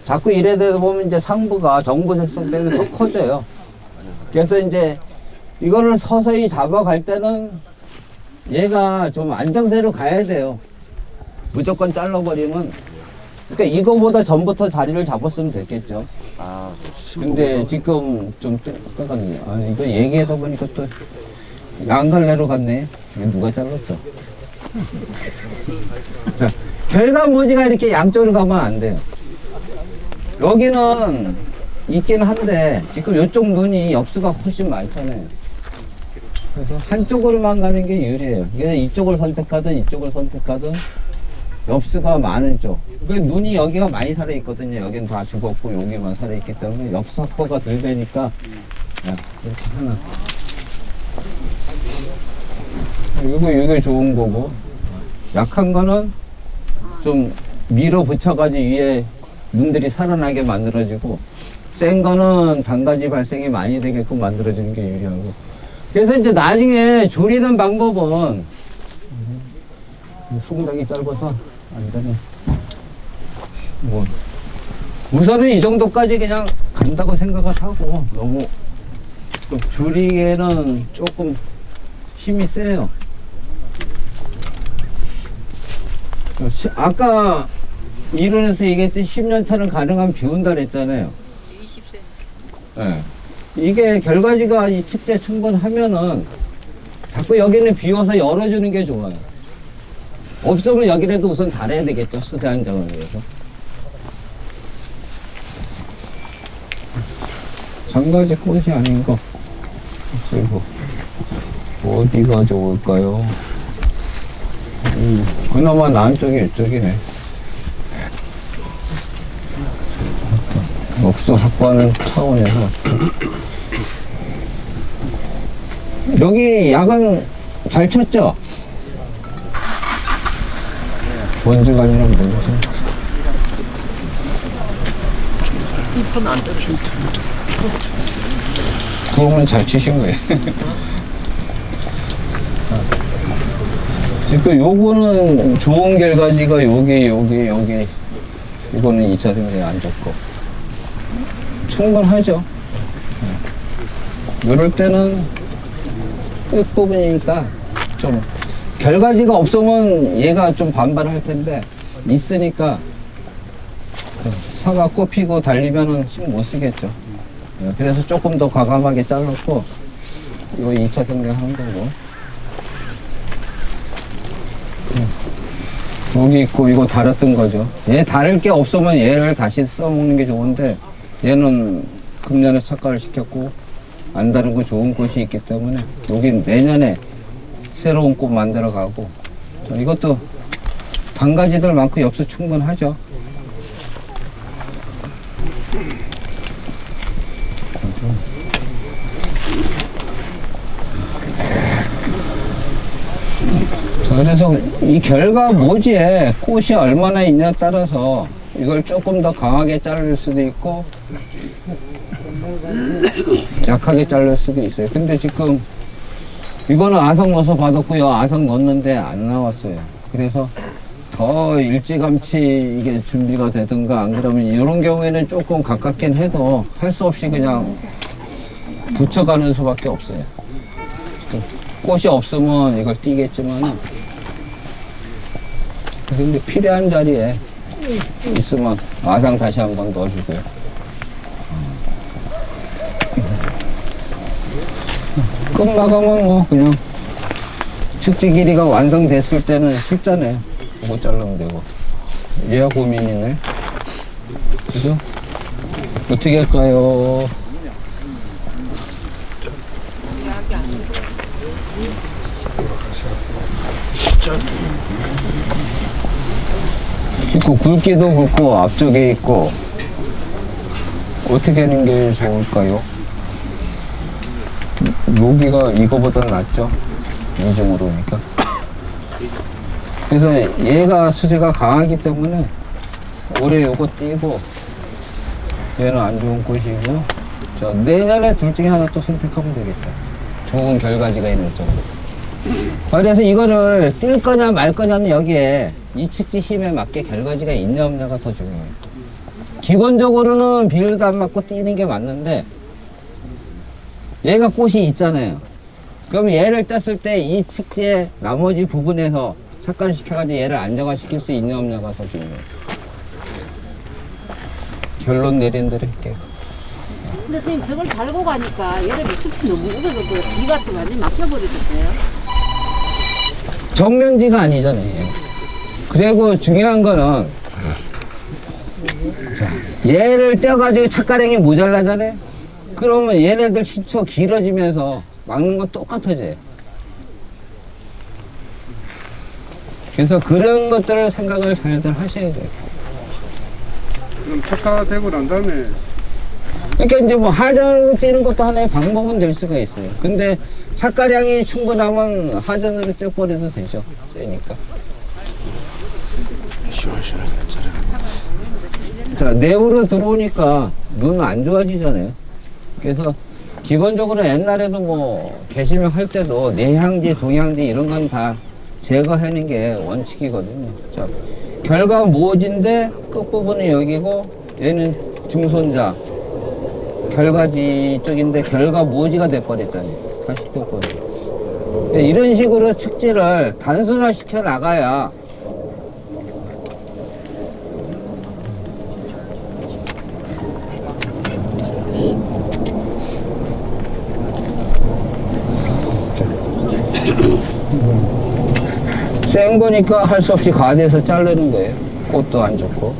자꾸 이래 되다 보면 이제 상부가 정부색성 때문에 더 커져요. 그래서 이제 이거를 서서히 잡아갈 때는 얘가 좀 안정세로 가야 돼요. 무조건 잘라버리면 그러니까 이거보다 전부터 자리를 잡았으면 됐겠죠. 아, 근데 지금 좀 뜯어갔네. 아, 이거 얘기하다 보니까 또 양갈래로 갔네. 이거 누가 잘랐어? 자, 결과무지가 이렇게 양쪽으로 가면 안 돼요. 여기는 있긴 한데 지금 이쪽 눈이 엽수가 훨씬 많잖아요. 그래서 한쪽으로만 가는 게 유리해요. 그래서 이쪽을 선택하든 이쪽을 선택하든 엽수가 많은 쪽. 그 눈이 여기가 많이 살아있거든요. 여긴 다 죽었고 여기만 살아있기 때문에 엽수 확보가 덜 되니까 이렇게 하나. 이게 좋은 거고 약한 거는 좀 밀어붙여가지고 위에 눈들이 살아나게 만들어지고 센 거는 단가지 발생이 많이 되게끔 만들어지는 게 유리하고 그래서 이제 나중에 조리는 방법은 손각이 짧아서 안 되네. 뭐 우선은 이 정도까지 그냥 간다고 생각을 하고 너무 좀 줄이기에는 조금 힘이 세요. 아까 이론에서 얘기했듯이 10년 차는 가능하면 비운다 그랬잖아요. 20cm. 네. 이게 결과지가 이 측대 충분하면은 자꾸 여기는 비워서 열어주는 게 좋아요. 없으면 여기라도 우선 달아야 되겠죠. 수세 안정을 위해서. 장가지 꽃이 아닌 거. 그리고 어디가 좋을까요? 그나마 나은 쪽이 이쪽이네. 엽수 확보하는 차원에서 여기 약은 잘 쳤죠? 먼지 관리는 뭐지? 이쁜 안 떨어져. 그러면 잘 치신 거예요. 그러니까 요거는 좋은 결과지가 여기 이거는 2차 생산이 안 좋고 충분하죠. 이럴 때는 끝부분이니까 좀 결과지가 없으면 얘가 좀 반발할 텐데 있으니까 사과 꽃 피고 달리면은 심 못 쓰겠죠. 예, 그래서 조금 더 과감하게 잘랐고 이거 2차 생략한 거고 여기 있고 이거 달았던 거죠. 얘 다를 게 없으면 얘를 다시 써먹는 게 좋은데 얘는 금년에 착과를 시켰고 안 다른 거 좋은 꽃이 있기 때문에 여기 내년에 새로운 꽃 만들어 가고 이것도 반가지들 많고 엽수 충분하죠. 그래서 이 결과 모지에 꽃이 얼마나 있냐에 따라서 이걸 조금 더 강하게 자를 수도 있고 약하게 자를 수도 있어요. 근데 지금 이거는 아성 넣어서 받았고요. 아성 넣었는데 안 나왔어요. 그래서 더 일찌감치 이게 준비가 되든가 안 그러면 이런 경우에는 조금 가깝긴 해도 할 수 없이 그냥 붙여가는 수밖에 없어요. 꽃이 없으면 이걸 띄겠지만 근데 필요한 자리에 있으면 아상 다시 한번 넣어주고요. 끝마감은 뭐 그냥 측지 길이가 완성됐을 때는 쉽잖아요. 그거 자르면 되고. 얘가 고민이네. 그죠? 어떻게 할까요? 있고 굵기도 굵고 앞쪽에 있고 어떻게 하는 게 좋을까요? 여기가 이거보다 낫죠? 이중으로 오니까. 그래서 얘가 수세가 강하기 때문에 올해 요거 띄고 얘는 안 좋은 꽃이고 자, 내년에 둘 중에 하나 또 선택하면 되겠다. 좋은 결과지가 있는 쪽으로. 그래서 이거를 뛸 거냐 말 거냐는 여기에 이 측지 힘에 맞게 결과지가 있냐 없냐가 더 중요해요. 기본적으로는 비율도 안 맞고 뛰는 게 맞는데 얘가 꽃이 있잖아요. 그럼 얘를 뗐을 때 이 측지의 나머지 부분에서 착관시켜가지고 얘를 안정화시킬 수 있냐 없냐가 더 중요해요. 결론 내린 대로 할게요. 근데 선생님 저걸 달고 가니까 여름에 숲이 너무 우거졌고요. 비 같은 거 완전히 막혀버리셨어요. 정면지가 아니잖아요. 그리고 중요한 거는 자, 얘를 떼어가지고 착가량이 모자라잖아요. 그러면 얘네들 시초 길어지면서 막는 건 똑같아져요. 그래서 그런 것들을 생각을 잘들 하셔야 돼요. 그럼 착화되고 난 다음에 그러니까 이제 뭐 하전으로 뛰는 것도 하나의 방법은 될 수가 있어요. 근데 착가량이 충분하면 하전으로 뛰어버려도 되죠. 세니까. 자, 내부로 들어오니까 눈 안 좋아지잖아요. 그래서 기본적으로 옛날에도 뭐 개심을 할 때도 내향지, 동향지 이런 건 다 제거하는 게 원칙이거든요. 자, 결과 모지인데 끝부분은 여기고 얘는 증손자 결과지 쪽인데 결과 모지가 돼버렸잖아요. 다시 떴거든요. 이런 식으로 측지를 단순화 시켜 나가야 센 거니까 할 수 없이 가드에서 자르는 거예요. 꽃도 안 좋고.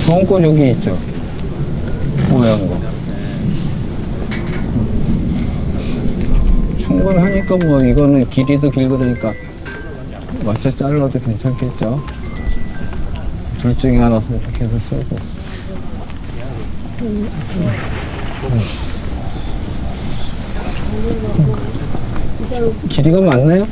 좋은 꽃 여기 있죠. 모양 거. 충분하니까 뭐 이거는 길이도 길고 그러니까 맞춰 잘라도 괜찮겠죠. 둘 중에 하나 선택해서 쓰고. 길이가 맞나요?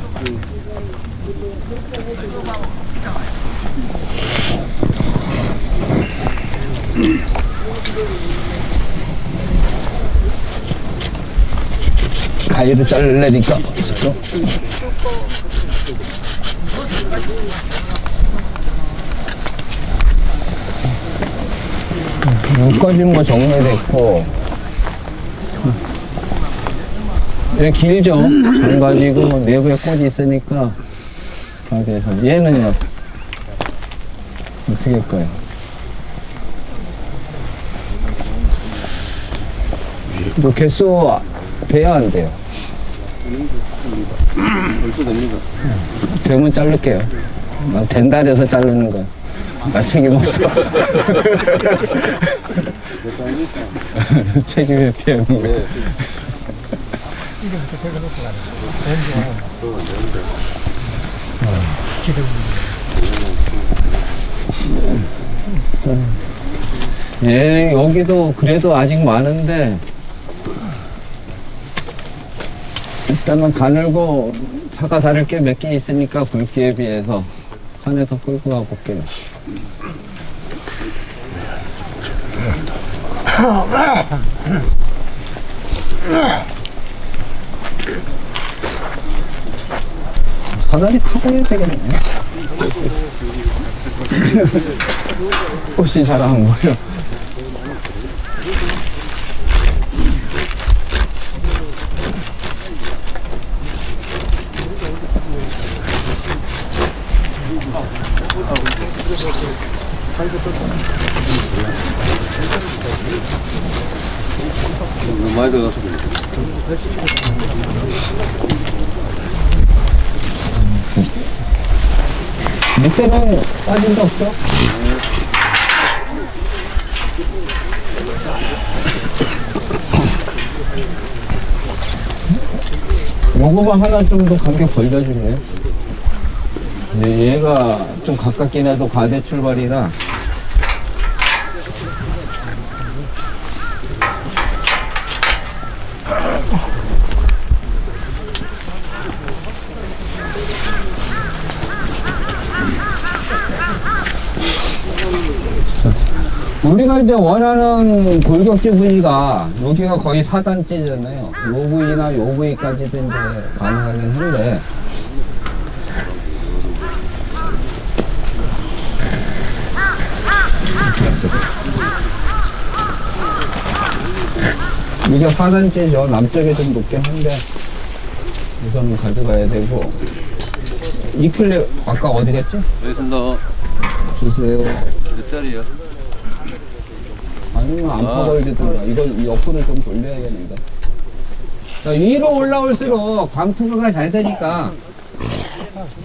가위로 자르려니까 지금. 묶어진 거 정리됐고, 얘 길죠? 안 가지고 내부에 꽃이 있으니까 다 돼서. 얘는요 어떻게 할까요? 또 개수 돼야 안 돼요? 벌써 됩니다. 되면 자를게요. 난 된다 해서 자르는 거야. 나 책임 없어. 책임을 피하는 거야. 예, 여기도 그래도 아직 많은데 일단은 가늘고 사과 다를 게 몇 개 있으니까 굵기에 비해서 한에서 끌고 가볼게요. 사다리 타고 해야 되겠네. 혹시 잘 안 보여. 많이 들어가서 밑에는 빠진 거 없어? 요거만 하나 좀 더 간격 벌려줄래? 얘가 좀 가깝긴 해도 과대 출발이라 우리가 이제 원하는 골격지 부위가 여기가 거의 4단째잖아요. 요 부위나 요 부위까지도 이제 가능하긴 한데 이게 4단째죠. 남쪽에 좀 높긴 한데 우선은 가져가야 되고. 이 클립 아까 어디 갔지? 알겠습니다. 주세요. 몇 자리요? 아니면 안 파버리겠더라. 이걸 옆으로 좀 돌려야겠는데. 자, 위로 올라올수록 광투가 잘 되니까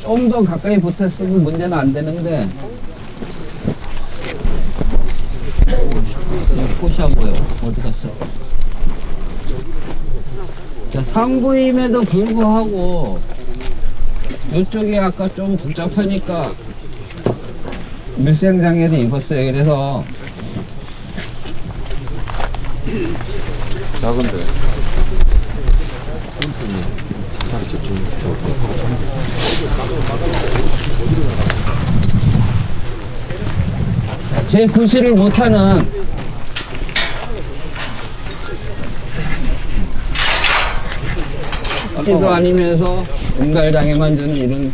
좀 더 가까이 붙었으면 문제는 안 되는데. 꽃이 안 보여. 어디 갔어? 자, 상부임에도 불구하고 이쪽이 아까 좀 복잡하니까 밀생장애도 입었어요. 그래서 작은데. 제 구실을 못하는 끼도 아니면서 은갈장애만 주는 이런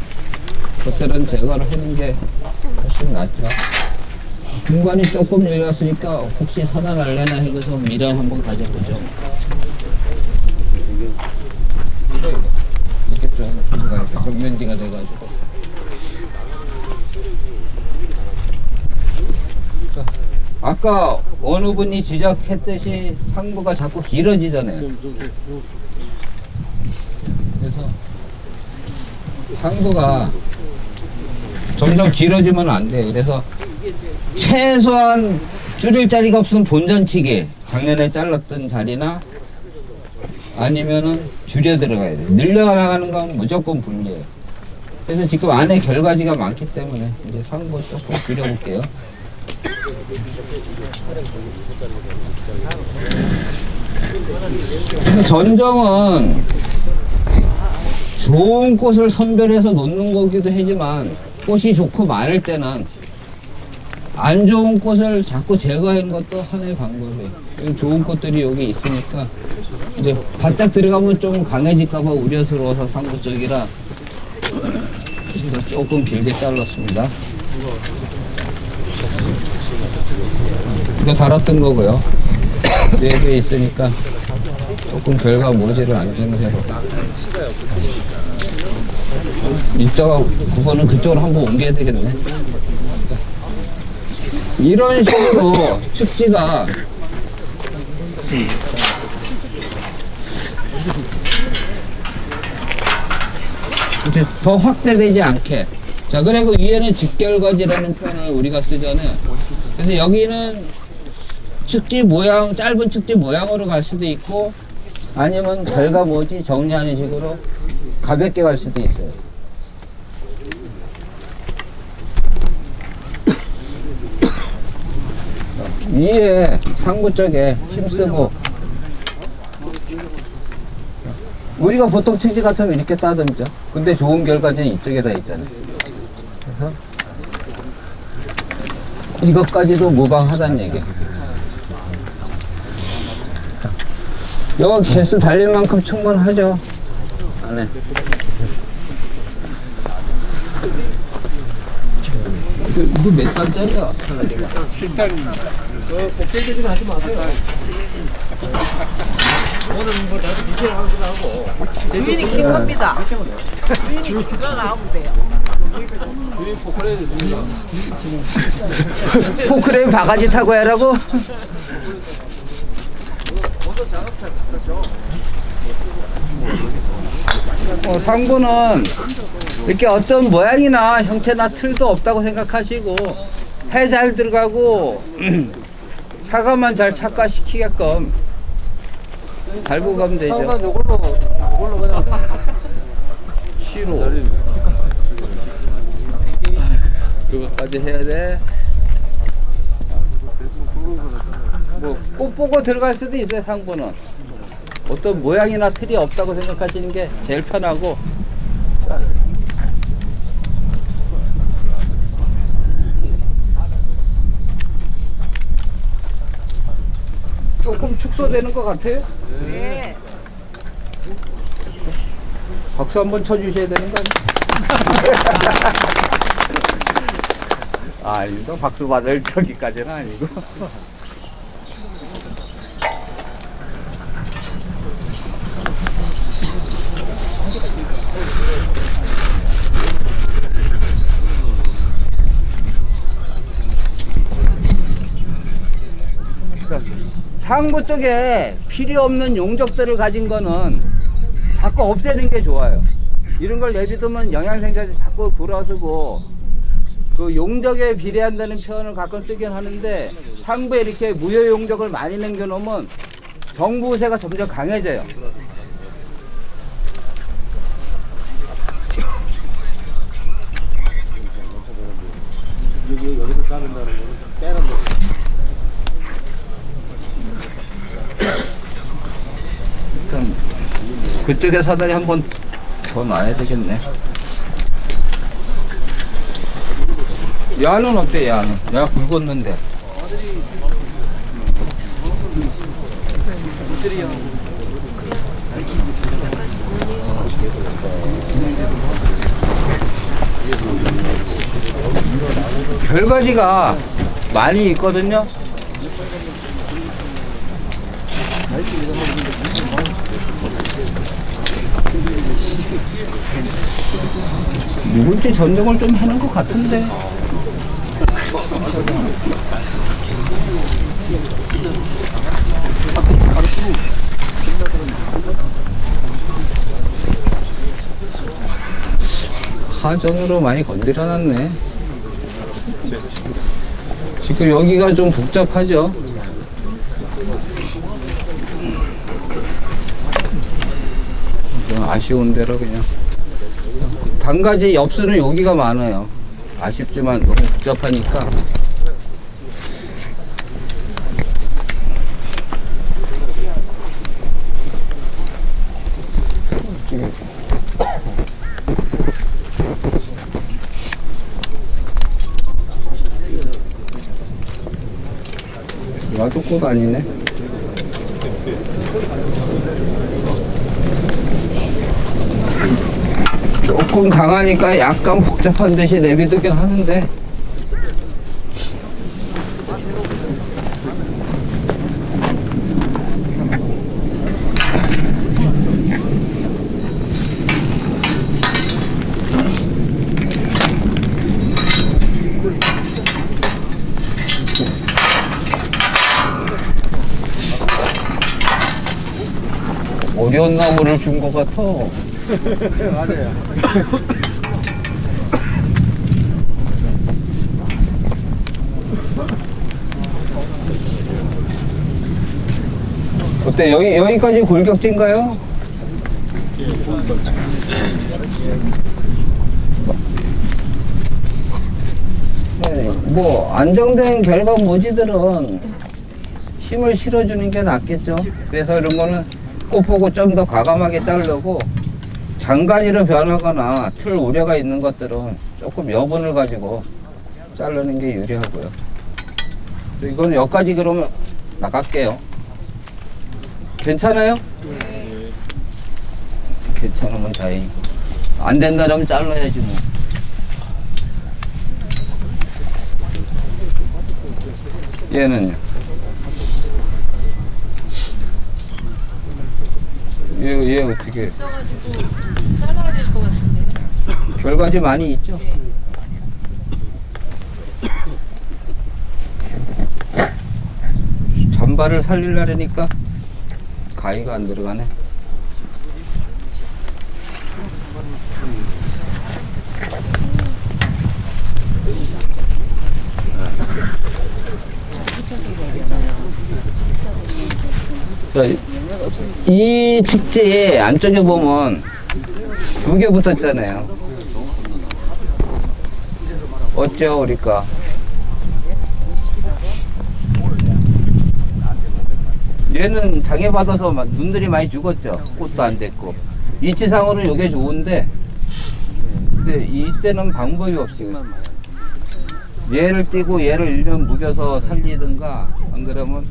것들은 제거를 하는 게 훨씬 낫죠. 공간이 조금 열렸으니까 혹시 선언할래나 해서 미련 한번 가져보죠. 이게 좀 정면지가 돼가지고. 자, 아까 어느 분이 지적했듯이 상부가 자꾸 길어지잖아요. 그래서 상부가 점점 길어지면 안 돼요. 그래서 최소한 줄일 자리가 없으면 본전치기, 작년에 잘랐던 자리나 아니면은 줄여 들어가야 돼. 늘려나가는 건 무조건 불리해요. 그래서 지금 안에 결과지가 많기 때문에 이제 상부 조금 줄여볼게요. 그래서 전정은 좋은 꽃을 선별해서 놓는 거기도 하지만 꽃이 좋고 많을 때는 안 좋은 꽃을 자꾸 제거하는 것도 하나의 방법이에요. 좋은 꽃들이 여기 있으니까 이제 바짝 들어가면 좀 강해질까봐 우려스러워서 상부 쪽이라 조금 길게 잘랐습니다. 이거 달았던 거고요. 4개 있으니까 조금 결과 모지를 안 주는 대로. 이따가 그거는 그쪽으로 한번 옮겨야 되겠네. 이런 식으로 축지가 이제 더 확대되지 않게. 자, 그리고 위에는 직결거지라는 표현을 우리가 쓰잖아요. 그래서 여기는 축지 모양, 짧은 축지 모양으로 갈 수도 있고, 아니면 결과 뭐지 정리하는 식으로 가볍게 갈 수도 있어요. 위에 상부 쪽에 힘쓰고, 우리가 보통 축지 같으면 이렇게 따듬죠. 근데 좋은 결과지는 이쪽에다 있잖아요. 그래서 이것까지도 무방하다는 얘기예요. 여기 개수 달릴 만큼 충분하죠. 안에. 이거 몇 단짜리야? 사다리가. 7단입니다. 복제되지는 하지 마세요. 오늘 뭐 나도 디테일 하는 거 하고. 주인이 키 큽니다. 주인이 키가 나오면 돼요. 포크레인 바가지 타고 하라고? 상부는 이렇게 어떤 모양이나 형태나 틀도 없다고 생각하시고 해 잘 들어가고 사과만 잘 착화시키게끔 달고 가면 되죠. 이걸로 그냥 시로 그것까지 해야 돼. 뭐 꽃 보고 들어갈 수도 있어요. 상부는 어떤 모양이나 틀이 없다고 생각하시는 게 제일 편하고. 조금 축소되는 것 같아요. 네. 박수 한번 쳐주셔야 되는 거 아니에요? 아닙니다. 박수 받을 저기까지는 아니고. 상부 쪽에 필요 없는 용적들을 가진 거는 자꾸 없애는 게 좋아요. 이런 걸 예를 들면 영양생자들이 자꾸 돌아서고 그 용적에 비례한다는 표현을 가끔 쓰긴 하는데, 상부에 이렇게 무효 용적을 많이 남겨놓으면 정부세가 점점 강해져요. 여기서 자른다는 거는 빼는 거. 일단 그쪽에 사다리 한 번 더 놔야 되겠네. 야는 어때? 야는? 야 굵었는데. 별가지가 많이 있거든요. 누군지 전정을 좀 하는 것 같은데. 하전으로 많이 건드려놨네. 지금 여기가 좀 복잡하죠. 아쉬운 대로 그냥. 단가지 엽수는 여기가 많아요. 아쉽지만 너무 복잡하니까. 와도 꽃 아니네. 조금 강하니까 약간 복잡한 듯이 내비두긴 하는데 어려운 나무를 준 것 같아. 맞아요. 어때? 여기까지 골격진가요? 네, 뭐 안정된 결과 모지들은 힘을 실어주는 게 낫겠죠. 그래서 이런 거는 꽃 보고 좀 더 과감하게 자르고, 장가지로 변하거나 틀 우려가 있는 것들은 조금 여분을 가지고 자르는 게 유리하고요. 이건 여기까지 그러면 나갈게요. 괜찮아요? 괜찮으면 다행이고, 안 된다면 잘라야지 뭐. 얘는요? 얘 어떻게? 있어가지고 잘라야 될 것 같은데. 결과지 많이 있죠? 잔발을 살리려니까 가위가 안 들어가네. 자, 이 집지에 안쪽에 보면 2개 붙었잖아요. 어쩌 우리까? 얘는 장애받아서 눈들이 많이 죽었죠. 꽃도 안 됐고. 이치상으로는 이게 좋은데, 근데 이때는 방법이 없어요. 얘를 띄고 얘를 일면 무겨서 살리든가, 안 그러면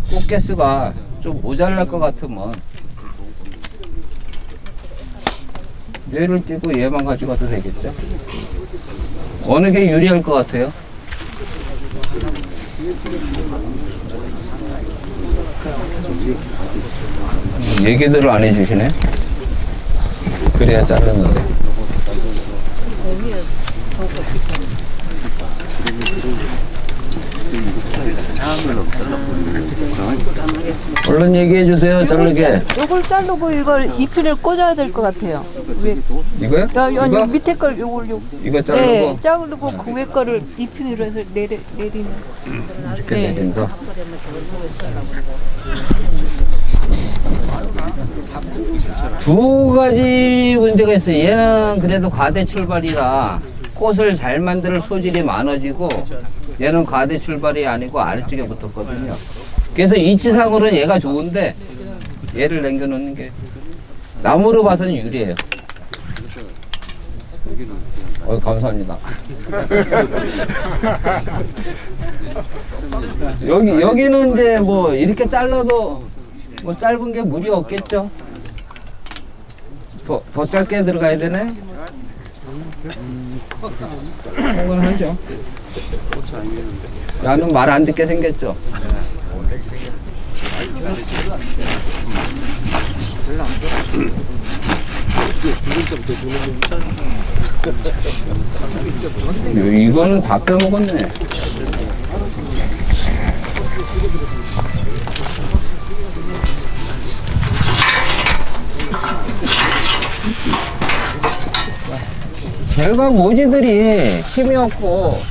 꽃 개수가 좀 모자랄 것 같으면 얘를 띄고 얘만 가져가도 되겠죠. 어느 게 유리할 것 같아요? 얘기들을 안 해주시네. 그래야 자르는데. 얼른 얘기해 주세요. 자르게. 요걸 자르고 이걸 잎을 꽂아야 될 것 같아요. 왜? 이거요? 요 밑에 걸 요걸 이거 자르고. 네, 자르고 그 위에 거를 잎으로 해서 내리는. 이렇게 네. 내린다. 두 가지 문제가 있어요. 얘는 그래도 과대 출발이라 꽃을 잘 만들 소질이 많아지고, 얘는 과대 출발이 아니고 아래쪽에 붙었거든요. 그래서 이치상으로는 얘가 좋은데 얘를 남겨놓는 게 나무로 봐서는 유리해요. 감사합니다. 여기는 이제 뭐 이렇게 잘라도 뭐 짧은 게 무리 없겠죠. 더 짧게 들어가야 되네. 그건 하죠. 야는 말 안 듣게 생겼죠. 이거는 다 빼먹었네. 결과 모지들이 힘이 없고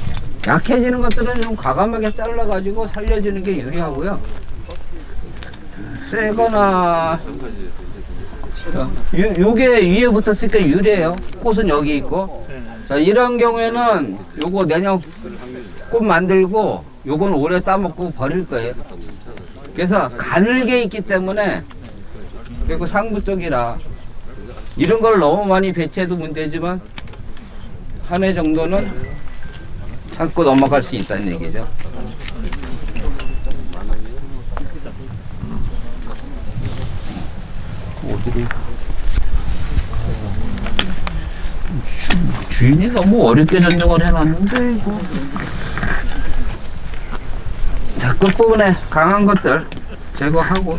약해지는 것들은 좀 과감하게 잘라가지고 살려주는 게 유리하고요. 세거나 요게 위에 붙었으니까 유리해요. 꽃은 여기 있고. 자, 이런 경우에는 요거 내년 꽃 만들고 요건 올해 따먹고 버릴 거예요. 그래서 가늘게 있기 때문에, 그리고 상부 쪽이라 이런 걸 너무 많이 배치해도 문제지만 한 해 정도는 참고 넘어갈 수 있다는 얘기죠. 어디를 주인이 너무 어렵게 전정을 해놨는데 이거. 자, 끝부분에 강한 것들 제거하고,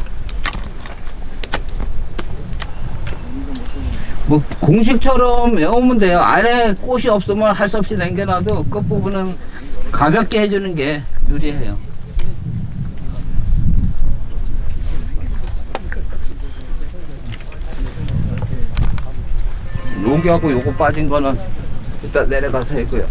뭐 공식처럼 외우면 돼요. 안에 꽃이 없으면 할 수 없이 남겨놔도 끝부분은 가볍게 해주는 게 유리해요. 여기하고 요거 빠진 거는 일단 내려가서 했고요.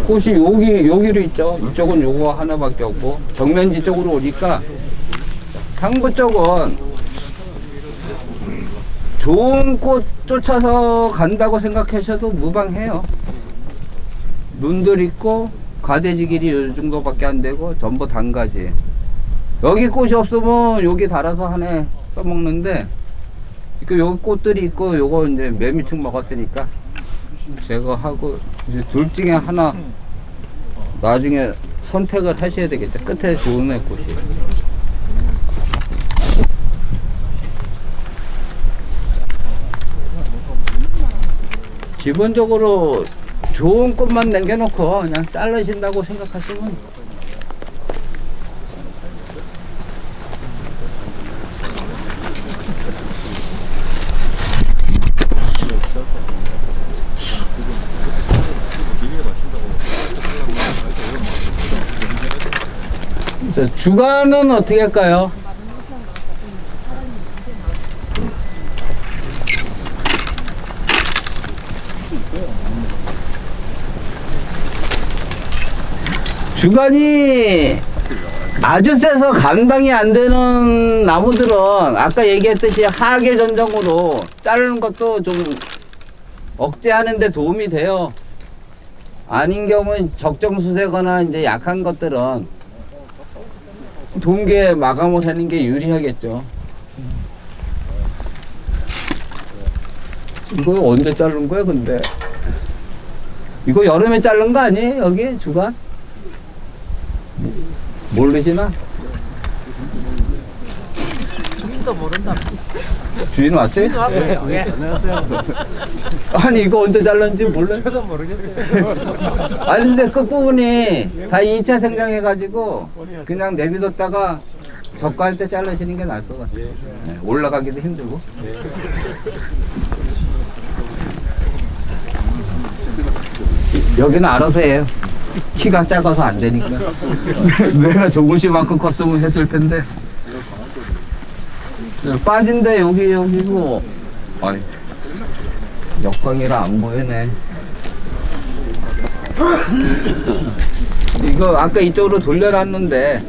꽃이 여기로 있죠. 이쪽은 요거 하나밖에 없고 정면지 쪽으로 오니까 상부 쪽은 좋은 꽃 쫓아서 간다고 생각하셔도 무방해요. 눈들 있고 가대지 길이 요 정도밖에 안 되고 전부 단가지. 여기 꽃이 없으면 여기 달아서 한 해 써먹는데 여기 꽃들이 있고 요거 이제 매미충 먹었으니까 제거하고 이제 둘 중에 하나 나중에 선택을 하셔야 되겠죠. 끝에 좋은 애 꽃이. 기본적으로 좋은 꽃만 남겨놓고 그냥 자르신다고 생각하시면 자, 주간은 어떻게 할까요? 주간이 아주 세서 감당이 안 되는 나무들은 아까 얘기했듯이 하계 전정으로 자르는 것도 좀 억제하는 데 도움이 돼요. 아닌 경우는 적정수세거나 이제 약한 것들은 동계 마감을 하는 게 유리하겠죠. 이거 언제 자른 거야 근데? 이거 여름에 자른 거 아니에요 여기 주간? 모르시나? 주인도 모른다. 주인 왔어요? 주인 왔어요. 예. 아니 이거 언제 잘랐는지 몰라요? 저도 모르겠어요. 아니 근데 끝부분이 다 2차 생장해가지고 그냥 내비뒀다가 적과할 때 잘라시는 게 나을 것 같아요. 네, 올라가기도 힘들고. 여기는 알아서 해요. 키가 작아서 안 되니까. 내가 조금씩만큼 컸으면 했을 텐데. 빠진데 여기고. 아이, 역광이라 안 보이네. 이거 아까 이쪽으로 돌려놨는데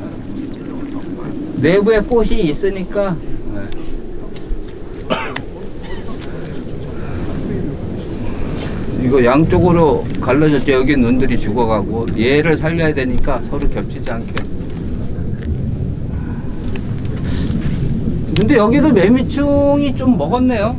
내부에 꽃이 있으니까 이거 양쪽으로 갈라졌죠. 여기 눈들이 죽어가고 얘를 살려야 되니까 서로 겹치지 않게. 근데 여기도 매미충이 좀 먹었네요.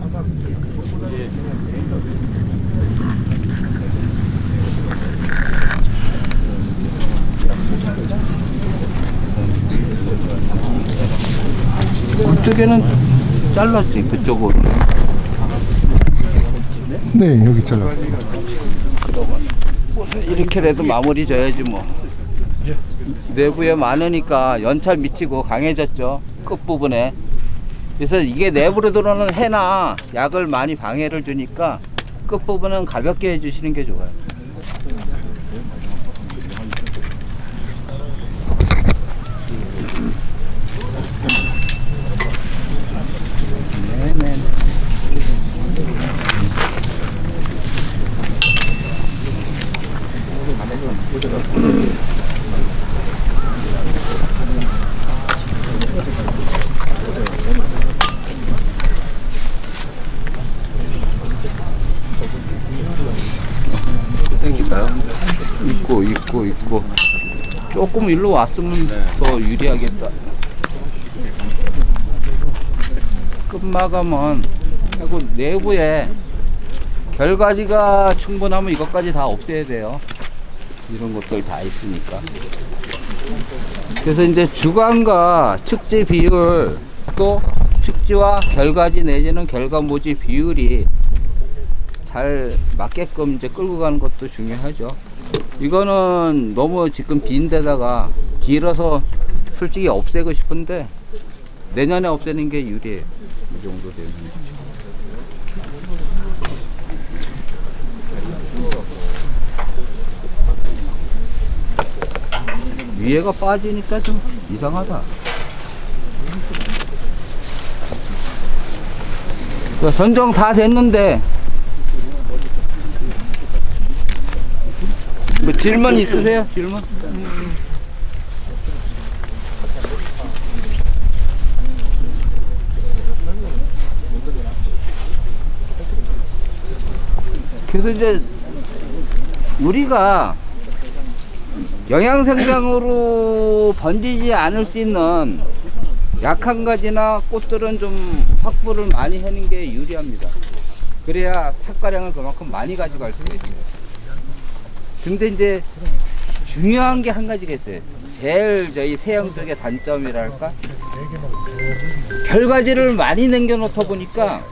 그쪽에는 잘랐지, 그쪽으로. 네, 여기 잘랐어요. 이렇게라도 마무리 져야지 뭐. 내부에 많으니까 연차 미치고 강해졌죠, 끝부분에. 그래서 이게 내부로 들어오는 해나 약을 많이 방해를 주니까 끝부분은 가볍게 해주시는 게 좋아요. 네네. 땡길까요? 있고 조금 일로 왔으면 더 유리하겠다. 끝마감은 하고 내부에 결가지가 충분하면 이것까지 다 없애야 돼요. 이런 것들 다 있으니까. 그래서 이제 주간과 측지 비율, 또 측지와 결가지 내지는 결과모지 비율이 잘 맞게끔 이제 끌고 가는 것도 중요하죠. 이거는 너무 지금 빈 데다가 길어서 솔직히 없애고 싶은데 내년에 없애는 게 유리해요. 이 정도 되면. 위에가 빠지니까 좀 이상하다. 선정 다 됐는데 뭐 질문 있으세요? 질문? 그래서 이제 우리가 영양생장으로 번지지 않을 수 있는 약한 가지나 꽃들은 좀 확보를 많이 하는 게 유리합니다. 그래야 착과량을 그만큼 많이 가져갈 수가 있어요. 근데 이제 중요한 게 한 가지가 있어요. 제일 저희 세영 쪽의 단점이랄까? 결과지를 많이 남겨놓다 보니까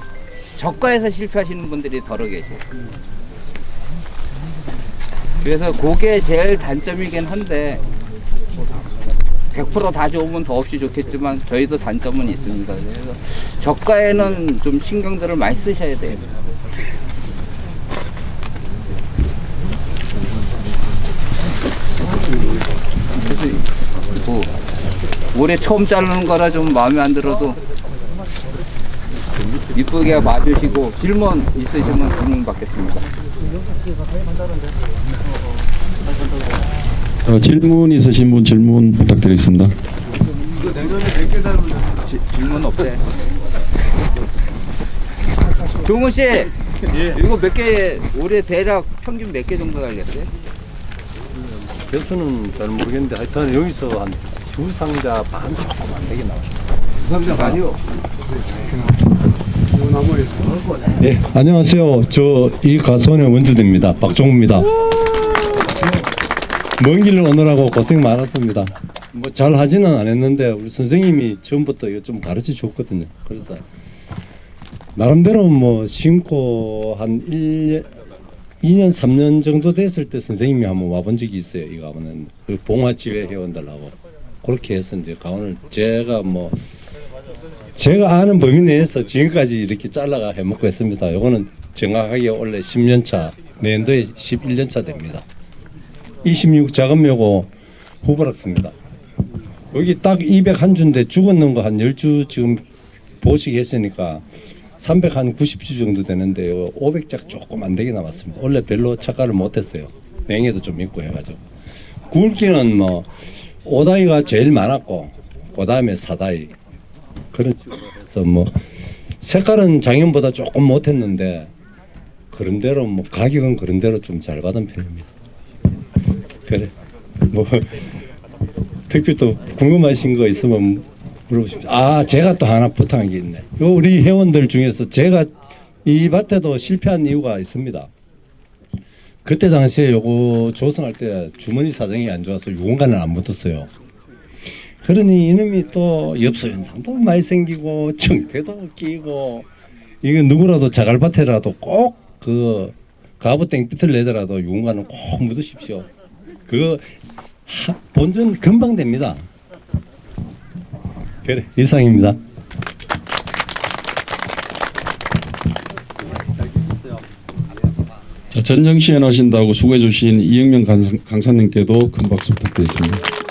저가에서 실패하시는 분들이 더러 계세요. 그래서 그게 제일 단점이긴 한데 100% 다 좋으면 더 없이 좋겠지만 저희도 단점은 있습니다. 그래서 저가에는 좀 신경들을 많이 쓰셔야 돼요. 그래서 뭐 올해 처음 자르는 거라 좀 마음에 안 들어도 이쁘게 봐주시고 질문 있으시면 질문 받겠습니다. 질문 있으신 분 질문 부탁드리겠습니다. 질문 없대. 종훈 씨, 이거 몇 개 올해 대략 평균 몇 개 정도 달렸어요? 개수는 잘 모르겠는데 하여튼 여기서 한 두 상자 반 조금 안 되게 나와요. 두 상자 반이요? 네, 안녕하세요. 저 이 가수원의 원주대입니다. 박종우입니다. 먼 길을 오느라고 고생 많았습니다. 뭐 잘 하지는 않았는데 우리 선생님이 처음부터 이거 좀 가르쳐 줬거든요. 그래서 나름대로 뭐 심고 한 2년 3년 정도 됐을 때 선생님이 한번 와본 적이 있어요. 이 가문은 그 봉화지회 회원들하고 그렇게 해서 이제 가문을 제가 아는 범위 내에서 지금까지 이렇게 잘라가 해먹고 있습니다. 요거는 정확하게 원래 10년 차, 내년도에 11년 차 됩니다. 26 작업묘고 후보락습니다. 여기 딱 201주인데 죽었는 거 한 10주 지금 보시겠으니까 390주 정도 되는데요. 500짝 조금 안 되게 남았습니다. 원래 별로 착과를 못했어요. 맹에도 좀 있고 해가지고. 굵기는 뭐 5다이가 제일 많았고 그 다음에 4다이 그런 식으로 해서 뭐 색깔은 작년보다 조금 못했는데 그런 대로 뭐 가격은 그런 대로 좀 잘 받은 편입니다. 그래 뭐 특별히 또 궁금하신 거 있으면 물어보십시오. 아 제가 또 하나 부탁한 게 있네. 요 우리 회원들 중에서 제가 이 밭에도 실패한 이유가 있습니다. 그때 당시에 요거 조성할 때 주머니 사정이 안 좋아서 유공간을 안 묻었어요. 그러니 이놈이 또 엽서 현상도 많이 생기고 청태도 끼고 이거 누구라도 자갈밭에라도 꼭 그 가부 땡빛을 내더라도 유공간은 꼭 묻으십시오. 그거 본전 금방 됩니다. 그래 이상입니다. 자, 전정시에 나신다고 수고해 주신 이영명 강사님께도 큰 박수 부탁드리겠습니다.